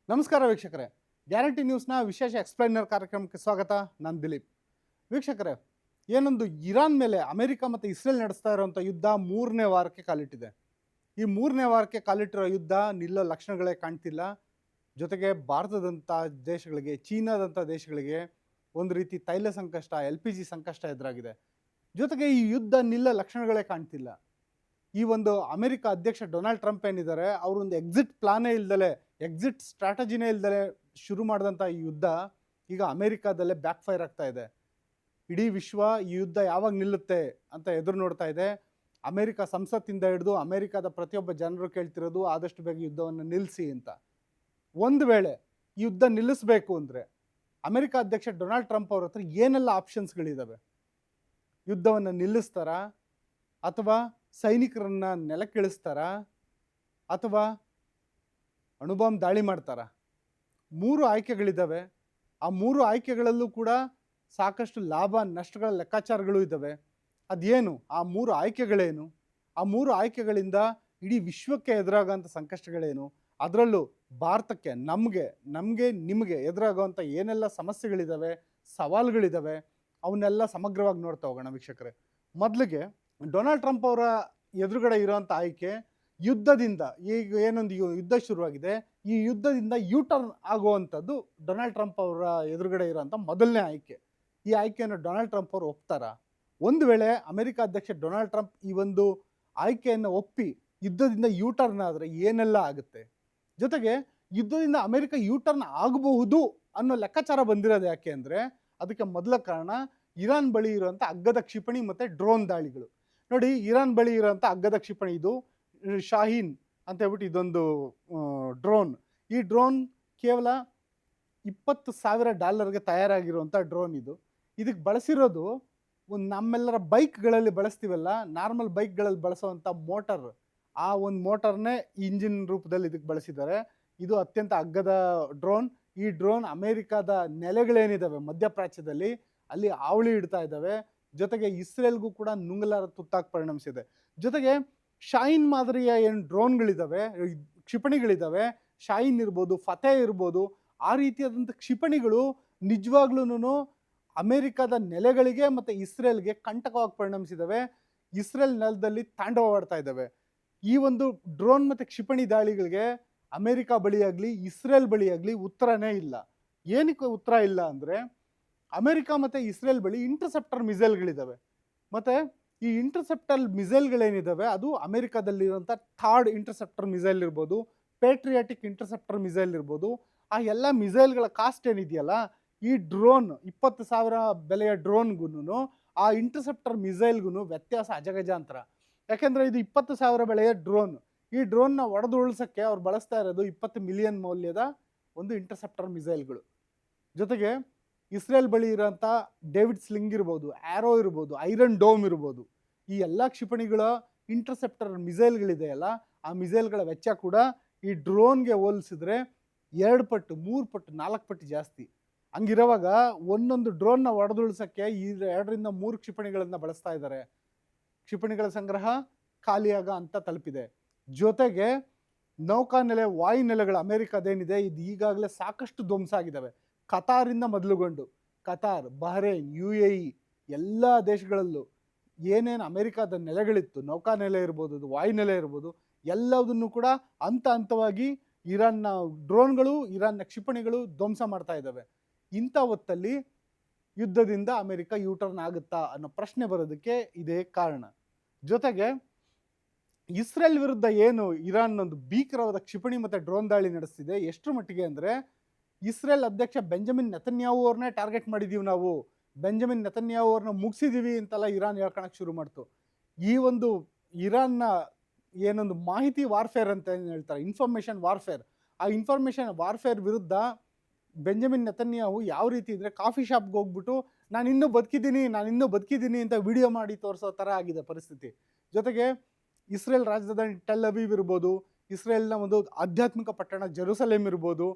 ನಮಸ್ಕಾರ ವೀಕ್ಷಕರೇ, ಗ್ಯಾರಂಟಿ ನ್ಯೂಸ್ನ ವಿಶೇಷ ಎಕ್ಸ್ಪ್ಲೈನರ್ ಕಾರ್ಯಕ್ರಮಕ್ಕೆ ಸ್ವಾಗತ. ನಾನು ದಿಲೀಪ್. ವೀಕ್ಷಕರೇ, ಏನೊಂದು ಇರಾನ್ ಮೇಲೆ ಅಮೆರಿಕ ಮತ್ತು ಇಸ್ರೇಲ್ ನಡೆಸ್ತಾ ಇರುವಂಥ ಯುದ್ಧ 3ನೇ ವಾರಕ್ಕೆ ಕಾಲಿಟ್ಟಿದೆ. ಈ 3ನೇ ವಾರಕ್ಕೆ ಕಾಲಿಟ್ಟಿರೋ ಯುದ್ಧ ನಿಲ್ಲೋ ಲಕ್ಷಣಗಳೇ ಕಾಣ್ತಿಲ್ಲ. ಜೊತೆಗೆ ಭಾರತದಂಥ ದೇಶಗಳಿಗೆ, ಚೀನಾದಂಥ ದೇಶಗಳಿಗೆ ಒಂದು ರೀತಿ ತೈಲ ಸಂಕಷ್ಟ, LPG ಸಂಕಷ್ಟ ಎದುರಾಗಿದೆ. ಜೊತೆಗೆ ಈ ಯುದ್ಧ ನಿಲ್ಲೋ ಲಕ್ಷಣಗಳೇ ಕಾಣ್ತಿಲ್ಲ. ಈ ಒಂದು ಅಮೆರಿಕ ಅಧ್ಯಕ್ಷ ಡೊನಾಲ್ಡ್ ಟ್ರಂಪ್ ಏನಿದ್ದಾರೆ, ಅವರೊಂದು ಎಕ್ಸಿಟ್ ಪ್ಲಾನೇ ಇಲ್ದಲೆ, ಎಕ್ಸಿಟ್ ಸ್ಟ್ರಾಟಜಿನೇ ಇಲ್ದಲೆ ಶುರು ಮಾಡಿದಂಥ ಈ ಯುದ್ಧ ಈಗ ಅಮೆರಿಕಾದಲ್ಲೇ ಬ್ಯಾಕ್ ಫೈರ್ ಆಗ್ತಾ ಇದೆ. ಇಡೀ ವಿಶ್ವ ಈ ಯುದ್ಧ ಯಾವಾಗ ನಿಲ್ಲುತ್ತೆ ಅಂತ ಎದುರು ನೋಡ್ತಾ ಇದೆ. ಅಮೆರಿಕ ಸಂಸತ್ತಿಂದ ಹಿಡಿದು ಅಮೆರಿಕದ ಪ್ರತಿಯೊಬ್ಬ ಜನರು ಕೇಳ್ತಿರೋದು ಆದಷ್ಟು ಬೇಗ ಯುದ್ಧವನ್ನು ನಿಲ್ಲಿಸಿ ಅಂತ. ಒಂದು ವೇಳೆ ಈ ಯುದ್ಧ ನಿಲ್ಲಿಸಬೇಕು ಅಂದರೆ ಅಮೆರಿಕ ಅಧ್ಯಕ್ಷ ಡೊನಾಲ್ಡ್ ಟ್ರಂಪ್ ಅವ್ರ ಹತ್ರ ಏನೆಲ್ಲ ಆಪ್ಷನ್ಸ್ಗಳಿದ್ದಾವೆ? ಯುದ್ಧವನ್ನು ನಿಲ್ಲಿಸ್ತಾರಾ, ಅಥವಾ ಸೈನಿಕರನ್ನ ನೆಲಕ್ಕಿಳಿಸ್ತಾರಾ, ಅಥವಾ ಅಣುಬಾಂಬ್ ದಾಳಿ ಮಾಡ್ತಾರಾ? 3 ಆಯ್ಕೆಗಳಿದ್ದಾವೆ. ಆ 3 ಆಯ್ಕೆಗಳಲ್ಲೂ ಕೂಡ ಸಾಕಷ್ಟು ಲಾಭ ನಷ್ಟಗಳ ಲೆಕ್ಕಾಚಾರಗಳು ಇದ್ದಾವೆ. ಅದೇನು ಆ 3 ಆಯ್ಕೆಗಳೇನು? ಆ 3 ಆಯ್ಕೆಗಳಿಂದ ಇಡೀ ವಿಶ್ವಕ್ಕೆ ಎದುರಾಗೋಂಥ ಸಂಕಷ್ಟಗಳೇನು? ಅದರಲ್ಲೂ ಭಾರತಕ್ಕೆ, ನಿಮಗೆ ಎದುರಾಗುವಂಥ ಏನೆಲ್ಲ ಸಮಸ್ಯೆಗಳಿದ್ದಾವೆ, ಸವಾಲುಗಳಿದ್ದಾವೆ, ಅವನ್ನೆಲ್ಲ ಸಮಗ್ರವಾಗಿ ನೋಡ್ತಾ ಹೋಗೋಣ ವೀಕ್ಷಕರೇ. ಮೊದಲಿಗೆ ಡೊನಾಲ್ಡ್ ಟ್ರಂಪ್ ಅವರ ಎದುರುಗಡೆ ಇರೋಂಥ ಆಯ್ಕೆ, ಯುದ್ಧದಿಂದ, ಈಗ ಏನೊಂದು ಯುದ್ಧ ಶುರುವಾಗಿದೆ, ಈ ಯುದ್ಧದಿಂದ ಯೂಟರ್ನ್ ಆಗುವಂಥದ್ದು ಡೊನಾಲ್ಡ್ ಟ್ರಂಪ್ ಅವರ ಎದುರುಗಡೆ ಇರೋಂಥ ಮೊದಲನೇ ಆಯ್ಕೆ. ಈ ಆಯ್ಕೆಯನ್ನು ಡೊನಾಲ್ಡ್ ಟ್ರಂಪ್ ಅವರು ಒಪ್ತಾರಾ? ಒಂದು ವೇಳೆ ಅಮೆರಿಕ ಅಧ್ಯಕ್ಷ ಡೊನಾಲ್ಡ್ ಟ್ರಂಪ್ ಈ ಒಂದು ಆಯ್ಕೆಯನ್ನು ಒಪ್ಪಿ ಯುದ್ಧದಿಂದ ಯೂಟರ್ನ್ ಆದರೆ ಏನೆಲ್ಲ ಆಗುತ್ತೆ? ಜೊತೆಗೆ ಯುದ್ಧದಿಂದ ಅಮೆರಿಕ ಯೂಟರ್ನ್ ಆಗಬಹುದು ಅನ್ನೋ ಲೆಕ್ಕಾಚಾರ ಬಂದಿರೋದು ಯಾಕೆ ಅಂದರೆ, ಅದಕ್ಕೆ ಮೊದಲ ಕಾರಣ ಇರಾನ್ ಬಳಿ ಇರುವಂಥ ಅಗ್ಗದ ಕ್ಷಿಪಣಿ ಮತ್ತು ಡ್ರೋನ್ ದಾಳಿಗಳು. ನೋಡಿ, ಇರಾನ್ ಬಳಿ ಇರೋಂಥ ಅಗ್ಗದ ಕ್ಷಿಪಣಿ ಇದು ಶಾಹೀನ್ ಅಂತ ಹೇಳ್ಬಿಟ್ಟು ಇದೊಂದು ಡ್ರೋನ್. ಈ ಡ್ರೋನ್ ಕೇವಲ $20,000 ತಯಾರಾಗಿರುವಂಥ ಡ್ರೋನ್ ಇದು. ಇದಕ್ಕೆ ಬಳಸಿರೋದು ಒಂದು ನಮ್ಮೆಲ್ಲರ ಬೈಕ್ಗಳಲ್ಲಿ ಬಳಸ್ತೀವಲ್ಲ, ನಾರ್ಮಲ್ ಬೈಕ್ಗಳಲ್ಲಿ ಬಳಸೋವಂಥ ಮೋಟರ್, ಆ ಒಂದು ಮೋಟರ್ನೇ ಇಂಜಿನ್ ರೂಪದಲ್ಲಿ ಇದಕ್ಕೆ ಬಳಸಿದ್ದಾರೆ. ಇದು ಅತ್ಯಂತ ಅಗ್ಗದ ಡ್ರೋನ್. ಈ ಡ್ರೋನ್ ಅಮೇರಿಕಾದ ನೆಲೆಗಳೇನಿದ್ದಾವೆ ಮಧ್ಯಪ್ರಾಚ್ಯದಲ್ಲಿ, ಅಲ್ಲಿ ಆವಳಿ ಇಡ್ತಾ ಇದ್ದಾವೆ. ಜೊತೆಗೆ ಇಸ್ರೇಲ್ಗೂ ಕೂಡ ನುಂಗಲಾರ ತುತ್ತಾಗಿ ಪರಿಣಮಿಸಿದೆ. ಜೊತೆಗೆ ಶಾಹೀನ್ ಮಾದರಿಯ ಏನು ಡ್ರೋನ್ಗಳಿದ್ದಾವೆ, ಕ್ಷಿಪಣಿಗಳಿದ್ದಾವೆ, ಶಾಹೀನ್ ಇರ್ಬೋದು, ಫತೆ ಇರ್ಬೋದು, ಆ ರೀತಿಯಾದಂಥ ಕ್ಷಿಪಣಿಗಳು ನಿಜವಾಗ್ಲೂ ಅಮೆರಿಕದ ನೆಲೆಗಳಿಗೆ ಮತ್ತು ಇಸ್ರೇಲ್ಗೆ ಕಂಟಕವಾಗಿ ಪರಿಣಮಿಸಿದ್ದಾವೆ. ಇಸ್ರೇಲ್ ನೆಲದಲ್ಲಿ ತಾಂಡವವಾಡ್ತಾ ಇದ್ದಾವೆ. ಈ ಒಂದು ಡ್ರೋನ್ ಮತ್ತು ಕ್ಷಿಪಣಿ ದಾಳಿಗಳಿಗೆ ಅಮೆರಿಕ ಬಳಿಯಾಗಲಿ ಇಸ್ರೇಲ್ ಬಳಿಯಾಗಲಿ ಉತ್ತರನೇ ಇಲ್ಲ. ಏನಕ್ಕೆ ಉತ್ತರ ಇಲ್ಲ ಅಂದರೆ, ಅಮೆರಿಕ ಮತ್ತು ಇಸ್ರೇಲ್ ಬಳಿ ಇಂಟರ್ಸೆಪ್ಟರ್ ಮಿಸೈಲ್ಗಳಿದ್ದಾವೆ. ಮತ್ತು ಈ ಇಂಟರ್ಸೆಪ್ಟರ್ ಮಿಸೈಲ್ಗಳೇನಿದ್ದಾವೆ ಅದು ಅಮೆರಿಕದಲ್ಲಿರುವಂಥ ಥರ್ಡ್ ಇಂಟರ್ಸೆಪ್ಟರ್ ಮಿಸೈಲ್ ಇರ್ಬೋದು, ಪೇಟ್ರಿಯಾಟಿಕ್ ಇಂಟರ್ಸೆಪ್ಟರ್ ಮಿಸೈಲ್ ಇರ್ಬೋದು. ಆ ಎಲ್ಲ ಮಿಸೈಲ್ಗಳ ಕಾಸ್ಟ್ ಏನಿದೆಯಲ್ಲ, ಈ ಡ್ರೋನ್ 20,000 ಬೆಲೆಯ ಡ್ರೋನ್ಗೂ ಆ ಇಂಟರ್ಸೆಪ್ಟರ್ ಮಿಸೈಲ್ಗೂ ವ್ಯತ್ಯಾಸ ಅಜಗಜಾಂತರ. ಯಾಕೆಂದರೆ ಇದು 20,000 ಬೆಲೆಯ ಡ್ರೋನ್. ಈ ಡ್ರೋನ್ನ ಒಡೆದು ಉಳಿಸೋಕ್ಕೆ ಅವ್ರು ಬಳಸ್ತಾ ಇರೋದು 20 ಮಿಲಿಯನ್ ಮೌಲ್ಯದ ಒಂದು ಇಂಟರ್ಸೆಪ್ಟರ್ ಮಿಸೈಲ್ಗಳು. ಜೊತೆಗೆ ಇಸ್ರೇಲ್ ಬಳಿ ಇರೋಂಥ ಡೇವಿಡ್ ಸ್ಲಿಂಗ್ ಇರ್ಬೋದು, ಆ್ಯರೋ ಇರ್ಬೋದು, ಐರನ್ ಡೋಮ್ ಇರ್ಬೋದು, ಈ ಎಲ್ಲ ಕ್ಷಿಪಣಿಗಳ ಇಂಟರ್ಸೆಪ್ಟರ್ ಮಿಸೈಲ್ಗಳಿದೆಯಲ್ಲ, ಆ ಮಿಸೈಲ್ಗಳ ವೆಚ್ಚ ಕೂಡ ಈ ಡ್ರೋನ್ಗೆ ಹೋಲಿಸಿದ್ರೆ 2 ಪಟ್ಟು, 3 ಪಟ್ಟು, 4 ಪಟ್ಟು ಜಾಸ್ತಿ. ಹಂಗಿರುವಾಗ ಒಂದೊಂದು ಡ್ರೋನ್ನ ಒಡೆದುಳಿಸೋಕ್ಕೆ ಈ 2ರಿಂದ 3 ಕ್ಷಿಪಣಿಗಳನ್ನು ಬಳಸ್ತಾ ಇದ್ದಾರೆ. ಕ್ಷಿಪಣಿಗಳ ಸಂಗ್ರಹ ಖಾಲಿಯಾಗ ಅಂತ ತಲುಪಿದೆ. ಜೊತೆಗೆ ನೌಕಾನೆಲೆ, ವಾಯುನೆಲೆಗಳು ಅಮೆರಿಕದೇನಿದೆ ಇದು ಈಗಾಗಲೇ ಸಾಕಷ್ಟು ಧ್ವಂಸ ಆಗಿದ್ದಾವೆ. ಕತಾರಿಂದ ಮೊದಲುಗೊಂಡು ಕತಾರ್, ಬಹ್ರೇನ್, UAE ಎಲ್ಲ ದೇಶಗಳಲ್ಲೂ ಏನೇನು ಅಮೆರಿಕದ ನೆಲೆಗಳಿತ್ತು, ನೌಕಾನೆಲೆ ಇರ್ಬೋದು, ವಾಯುನೆಲೆ ಇರ್ಬೋದು, ಎಲ್ಲದನ್ನು ಕೂಡ ಹಂತವಾಗಿ ಇರಾನ್ನ ಡ್ರೋನ್ಗಳು, ಇರಾನ್ನ ಕ್ಷಿಪಣಿಗಳು ಧ್ವಂಸ ಮಾಡ್ತಾ ಇದ್ದಾವೆ. ಇಂಥ ಹೊತ್ತಲ್ಲಿ ಯುದ್ಧದಿಂದ ಅಮೆರಿಕ ಯೂಟರ್ನ್ ಆಗುತ್ತಾ ಅನ್ನೋ ಪ್ರಶ್ನೆ ಬರೋದಕ್ಕೆ ಇದೇ ಕಾರಣ. ಜೊತೆಗೆ ಇಸ್ರೇಲ್ ವಿರುದ್ಧ ಏನು ಇರಾನ್ ಒಂದು ಭೀಕರವಾದ ಕ್ಷಿಪಣಿ ಮತ್ತು ಡ್ರೋನ್ ದಾಳಿ ನಡೆಸ್ತಿದೆ, ಎಷ್ಟರ ಮಟ್ಟಿಗೆ ಅಂದರೆ, ಇಸ್ರೇಲ್ ಅಧ್ಯಕ್ಷ ಬೆಂಜಮಿನ್ ನೆತನ್ಯಾಹು ಅವ್ರನ್ನೇ ಟಾರ್ಗೆಟ್ ಮಾಡಿದ್ದೀವಿ ನಾವು, ಬೆಂಜಮಿನ್ ನೆತನ್ಯಾಹು ಅವ್ರನ್ನ ಮುಗಿಸಿದ್ದೀವಿ ಅಂತೆಲ್ಲ ಇರಾನ್ ಹೇಳ್ಕೊಳಕ್ಕೆ ಶುರು ಮಾಡ್ತು. ಈ ಒಂದು ಇರಾನ್ನ ಏನೊಂದು ಮಾಹಿತಿ ವಾರ್ಫೇರ್ ಅಂತ ಏನು ಹೇಳ್ತಾರೆ, ಇನ್ಫಾರ್ಮೇಷನ್ ವಾರ್ಫೇರ್, ಆ ಇನ್ಫಾರ್ಮೇಷನ್ ವಾರ್ಫೇರ್ ವಿರುದ್ಧ ಬೆಂಜಮಿನ್ ನೆತನ್ಯಾಹು ಯಾವ ರೀತಿ ಅಂದರೆ, ಕಾಫಿ ಶಾಪ್ಗೆ ಹೋಗ್ಬಿಟ್ಟು ನಾನು ಇನ್ನೂ ಬದುಕಿದ್ದೀನಿ ಅಂತ ವಿಡಿಯೋ ಮಾಡಿ ತೋರಿಸೋ ಥರ ಆಗಿದೆ ಪರಿಸ್ಥಿತಿ. ಜೊತೆಗೆ ಇಸ್ರೇಲ್ ರಾಜಧಾನಿ ಟೆಲ್ ಅವೀವ್ ಇರ್ಬೋದು, ಇಸ್ರೇಲ್ನ ಒಂದು ಆಧ್ಯಾತ್ಮಿಕ ಪಟ್ಟಣ ಜೆರುಸಲೇಮ್ ಇರ್ಬೋದು,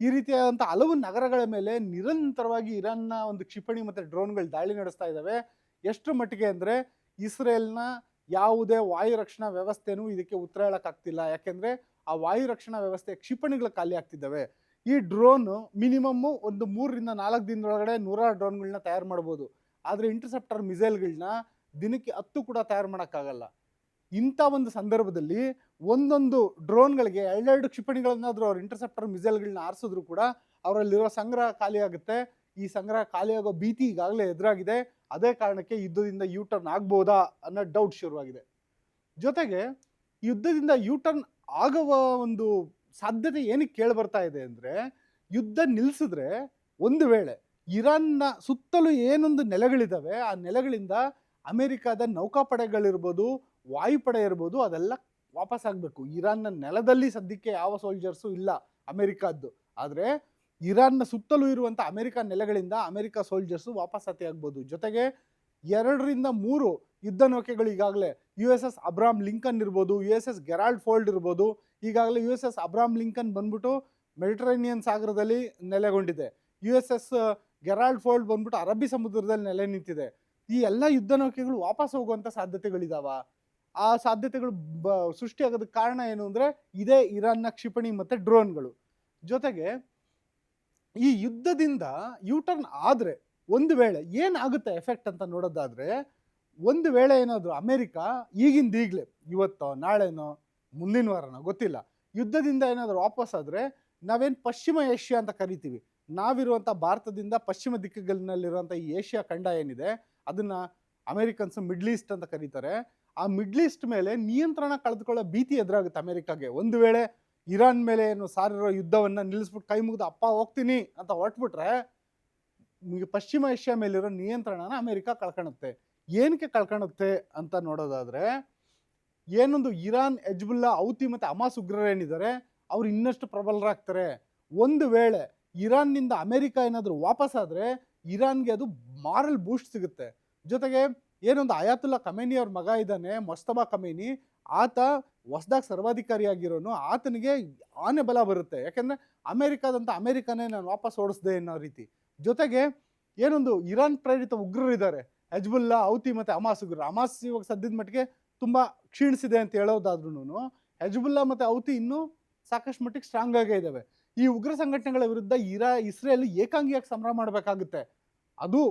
ಈ ರೀತಿಯಾದಂಥ ಹಲವು ನಗರಗಳ ಮೇಲೆ ನಿರಂತರವಾಗಿ ಇರಾನ್ನ ಒಂದು ಕ್ಷಿಪಣಿ ಮತ್ತು ಡ್ರೋನ್ಗಳು ದಾಳಿ ನಡೆಸ್ತಾ ಇದ್ದಾವೆ. ಎಷ್ಟರ ಮಟ್ಟಿಗೆ ಅಂದರೆ, ಇಸ್ರೇಲ್ನ ಯಾವುದೇ ವಾಯು ರಕ್ಷಣಾ ವ್ಯವಸ್ಥೆನೂ ಇದಕ್ಕೆ ಉತ್ತರ ಹೇಳೋಕ್ಕಾಗ್ತಿಲ್ಲ. ಯಾಕೆಂದರೆ ಆ ವಾಯು ರಕ್ಷಣಾ ವ್ಯವಸ್ಥೆ ಕ್ಷಿಪಣಿಗಳು ಖಾಲಿ ಆಗ್ತಿದ್ದಾವೆ. ಈ ಡ್ರೋನು ಮಿನಿಮಮ್ಮು ಒಂದು 3ರಿಂದ 4 ದಿನದೊಳಗಡೆ 100 ಡ್ರೋನ್ಗಳನ್ನ ತಯಾರು ಮಾಡ್ಬೋದು. ಆದರೆ ಇಂಟರ್ಸೆಪ್ಟರ್ ಮಿಸೈಲ್ಗಳನ್ನ ದಿನಕ್ಕೆ 10 ಕೂಡ ತಯಾರು ಮಾಡೋಕ್ಕಾಗಲ್ಲ. ಇಂಥ ಒಂದು ಸಂದರ್ಭದಲ್ಲಿ ಒಂದೊಂದು ಡ್ರೋನ್ಗಳಿಗೆ 2 ಕ್ಷಿಪಣಿಗಳನ್ನಾದರೂ ಅವ್ರು ಇಂಟರ್ಸೆಪ್ಟರ್ ಮಿಸೈಲ್ಗಳನ್ನ ಆರಿಸಿದ್ರು ಕೂಡ ಅವರಲ್ಲಿರೋ ಸಂಗ್ರಹ ಖಾಲಿಯಾಗುತ್ತೆ. ಈ ಸಂಗ್ರಹ ಖಾಲಿಯಾಗೋ ಭೀತಿ ಈಗಾಗಲೇ ಎದುರಾಗಿದೆ. ಅದೇ ಕಾರಣಕ್ಕೆ ಯುದ್ಧದಿಂದ ಯೂಟರ್ನ್ ಆಗ್ಬೋದಾ ಅನ್ನೋ ಡೌಟ್ ಶುರುವಾಗಿದೆ. ಜೊತೆಗೆ ಯುದ್ಧದಿಂದ ಯೂಟರ್ನ್ ಆಗುವ ಒಂದು ಸಾಧ್ಯತೆ ಏನಕ್ಕೆ ಕೇಳಿ ಬರ್ತಾ ಇದೆ ಅಂದರೆ, ಯುದ್ಧ ನಿಲ್ಲಿಸಿದ್ರೆ ಒಂದು ವೇಳೆ ಇರಾನ್ನ ಸುತ್ತಲೂ ಏನೊಂದು ನೆಲೆಗಳಿದ್ದಾವೆ ಆ ನೆಲೆಗಳಿಂದ ಅಮೆರಿಕದ ನೌಕಾಪಡೆಗಳಿರ್ಬೋದು, ವಾಯುಪಡೆ ಇರ್ಬೋದು, ಅದೆಲ್ಲ ವಾಪಸ್ ಆಗಬೇಕು. ಇರಾನ್ನ ನೆಲದಲ್ಲಿ ಸದ್ಯಕ್ಕೆ ಯಾವ ಸೋಲ್ಜರ್ಸು ಇಲ್ಲ ಅಮೆರಿಕದ್ದು. ಆದರೆ ಇರಾನ್ನ ಸುತ್ತಲೂ ಇರುವಂಥ ಅಮೆರಿಕ ನೆಲೆಗಳಿಂದ ಅಮೆರಿಕ ಸೋಲ್ಜರ್ಸು ವಾಪಸಾತಿ ಆಗ್ಬೋದು. ಜೊತೆಗೆ 2ರಿಂದ 3 ಯುದ್ಧ ನೌಕೆಗಳು ಈಗಾಗಲೇ USS ಅಬ್ರಾಮ್ ಲಿಂಕನ್ ಇರ್ಬೋದು, USS ಗೆರಾಲ್ಡ್ ಫೋಲ್ಡ್ ಇರ್ಬೋದು. ಈಗಾಗಲೇ USS ಅಬ್ರಾಮ್ ಲಿಂಕನ್ ಬಂದ್ಬಿಟ್ಟು ಮೆಡಿಟರೇನಿಯನ್ ಸಾಗರದಲ್ಲಿ ನೆಲೆಗೊಂಡಿದೆ. USS ಗೆರಾಲ್ಡ್ ಫೋಲ್ಡ್ ಬಂದ್ಬಿಟ್ಟು ಅರಬ್ಬಿ ಸಮುದ್ರದಲ್ಲಿ ನೆಲೆ ನಿಂತಿದೆ. ಈ ಎಲ್ಲ ಯುದ್ಧ ನೌಕೆಗಳು ವಾಪಸ್ ಹೋಗುವಂಥ ಸಾಧ್ಯತೆಗಳಿದಾವ. ಆ ಸಾಧ್ಯತೆಗಳು ಸೃಷ್ಟಿಯಾಗೋದಕ್ಕೆ ಕಾರಣ ಏನು ಅಂದರೆ ಇದೇ ಇರಾನ್ನ ಕ್ಷಿಪಣಿ ಮತ್ತು ಡ್ರೋನ್ಗಳು. ಜೊತೆಗೆ ಈ ಯುದ್ಧದಿಂದ ಯೂಟರ್ನ್ ಆದರೆ ಒಂದು ವೇಳೆ ಏನಾಗುತ್ತೆ ಎಫೆಕ್ಟ್ ಅಂತ ನೋಡೋದಾದರೆ, ಒಂದು ವೇಳೆ ಏನಾದರೂ ಅಮೆರಿಕ ಈಗಲೇ ಇವತ್ತೋ ನಾಳೆನೋ ಮುಂದಿನ ವಾರನೋ ಗೊತ್ತಿಲ್ಲ, ಯುದ್ಧದಿಂದ ಏನಾದರೂ ವಾಪಸ್ ಆದರೆ ನಾವೇನು ಪಶ್ಚಿಮ ಏಷ್ಯಾ ಅಂತ ಕರಿತೀವಿ, ನಾವಿರುವಂಥ ಭಾರತದಿಂದ ಪಶ್ಚಿಮ ದಿಕ್ಕುಗಳಿನಲ್ಲಿರುವಂಥ ಈ ಏಷ್ಯಾ ಖಂಡ ಏನಿದೆ ಅದನ್ನು ಅಮೆರಿಕನ್ಸ್ ಮಿಡ್ಲ್ ಈಸ್ಟ್ ಅಂತ ಕರೀತಾರೆ. ಆ ಮಿಡ್ಲ್ ಈಸ್ಟ್ ಮೇಲೆ ನಿಯಂತ್ರಣ ಕಳೆದುಕೊಳ್ಳೋ ಭೀತಿ ಎದುರಾಗುತ್ತೆ ಅಮೆರಿಕಾಗೆ. ಒಂದು ವೇಳೆ ಇರಾನ್ ಮೇಲೆ ಏನು ಸಾರಿರೋ ಯುದ್ಧವನ್ನು ನಿಲ್ಲಿಸ್ಬಿಟ್ಟು ಕೈ ಮುಗಿದು ಅಪ್ಪ ಹೋಗ್ತೀನಿ ಅಂತ ಹೊರಟ್ಬಿಟ್ರೆ ಪಶ್ಚಿಮ ಏಷ್ಯಾ ಮೇಲಿರೋ ನಿಯಂತ್ರಣನ ಅಮೆರಿಕ ಕಳ್ಕೊಳುತ್ತೆ. ಏನಕ್ಕೆ ಕಳ್ಕೊಳುತ್ತೆ ಅಂತ ನೋಡೋದಾದರೆ, ಏನೊಂದು ಇರಾನ್, ಹೆಜ್ಬುಲ್ಲಾ, ಹೌತಿ ಮತ್ತು ಹಮಾಸ್ ಉಗ್ರರೇನಿದ್ದಾರೆ ಅವ್ರು ಇನ್ನಷ್ಟು ಪ್ರಬಲರಾಗ್ತಾರೆ. ಒಂದು ವೇಳೆ ಇರಾನ್ನಿಂದ ಅಮೆರಿಕ ಏನಾದರೂ ವಾಪಸ್ ಆದರೆ ಇರಾನ್ಗೆ ಅದು ಮಾರಲ್ ಬೂಸ್ಟ್ ಸಿಗುತ್ತೆ. ಜೊತೆಗೆ ಏನೊಂದು ಅಯಾತುಲ್ಲಾ ಖಮೇನಿ ಅವ್ರ ಮಗ ಇದ್ದಾನೆ ಮೊಸ್ತಬಾ ಖಮೇನಿ, ಆತ ಹೊಸದಾಗಿ ಸರ್ವಾಧಿಕಾರಿಯಾಗಿರೋನು, ಆತನಿಗೆ ಆನೆ ಬಲ ಬರುತ್ತೆ. ಯಾಕೆಂದರೆ ಅಮೆರಿಕನೇ ನಾನು ವಾಪಸ್ ಓಡಿಸ್ದೆ ಅನ್ನೋ ರೀತಿ. ಜೊತೆಗೆ ಏನೊಂದು ಇರಾನ್ ಪ್ರೇರಿತ ಉಗ್ರರಿದ್ದಾರೆ, ಹೆಜ್ಬುಲ್ಲಾ, ಹೌತಿ ಮತ್ತು ಹಮಾಸ್ ಉಗ್ರರು. ಹಮಾಸ್ ಇವಾಗ ಸದ್ಯದ ಮಟ್ಟಿಗೆ ತುಂಬ ಕ್ಷೀಣಿಸಿದೆ ಅಂತ ಹೇಳೋದಾದ್ರೂ ಹೆಜ್ಬುಲ್ಲಾ ಮತ್ತು ಹೌತಿ ಇನ್ನೂ ಸಾಕಷ್ಟು ಮಟ್ಟಿಗೆ ಸ್ಟ್ರಾಂಗ್ ಆಗೇ ಇದ್ದಾವೆ. ಈ ಉಗ್ರ ಸಂಘಟನೆಗಳ ವಿರುದ್ಧ ಇಸ್ರೇಲ್ ಏಕಾಂಗಿಯಾಗಿ ಸಂಗ್ರಾಮ ಮಾಡಬೇಕಾಗುತ್ತೆ. ಅದು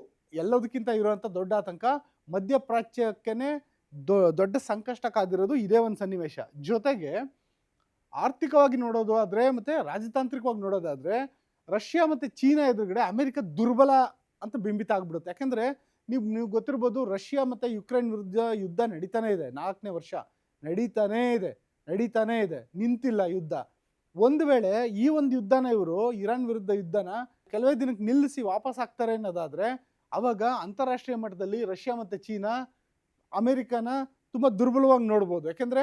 ಎಲ್ಲದಕ್ಕಿಂತ ಇರುವಂಥ ದೊಡ್ಡ ಆತಂಕ. ಮಧ್ಯಪ್ರಾಚ್ಯಕ್ಕೇ ದೊಡ್ಡ ಸಂಕಷ್ಟ ಕಾದಿರೋದು ಇದೇ ಒಂದು ಸನ್ನಿವೇಶ. ಜೊತೆಗೆ ಆರ್ಥಿಕವಾಗಿ ನೋಡೋದು ಆದರೆ ಮತ್ತು ರಾಜತಾಂತ್ರಿಕವಾಗಿ ನೋಡೋದಾದರೆ ರಷ್ಯಾ ಮತ್ತು ಚೀನಾ ಎದುರುಗಡೆ ಅಮೆರಿಕ ದುರ್ಬಲ ಅಂತ ಬಿಂಬಿತ ಆಗ್ಬಿಡುತ್ತೆ. ಯಾಕೆಂದರೆ ನೀವು ಗೊತ್ತಿರ್ಬೋದು, ರಷ್ಯಾ ಮತ್ತು ಯುಕ್ರೇನ್ ವಿರುದ್ಧ ಯುದ್ಧ ನಡೀತಾನೇ ಇದೆ, 4ನೇ ವರ್ಷ ನಡೀತಾನೇ ಇದೆ, ನಿಂತಿಲ್ಲ ಯುದ್ಧ. ಒಂದು ವೇಳೆ ಈ ಒಂದು ಯುದ್ಧನ ಇವರು ಇರಾನ್ ವಿರುದ್ಧ ಯುದ್ಧನ ಕೆಲವೇ ದಿನಕ್ಕೆ ನಿಲ್ಲಿಸಿ ವಾಪಸ್ ಆಗ್ತಾರೆ ಅನ್ನೋದಾದರೆ ಆವಾಗ ಅಂತಾರಾಷ್ಟ್ರೀಯ ಮಟ್ಟದಲ್ಲಿ ರಷ್ಯಾ ಮತ್ತು ಚೀನಾ ಅಮೆರಿಕನ ತುಂಬ ದುರ್ಬಲವಾಗಿ ನೋಡ್ಬೋದು. ಯಾಕೆಂದರೆ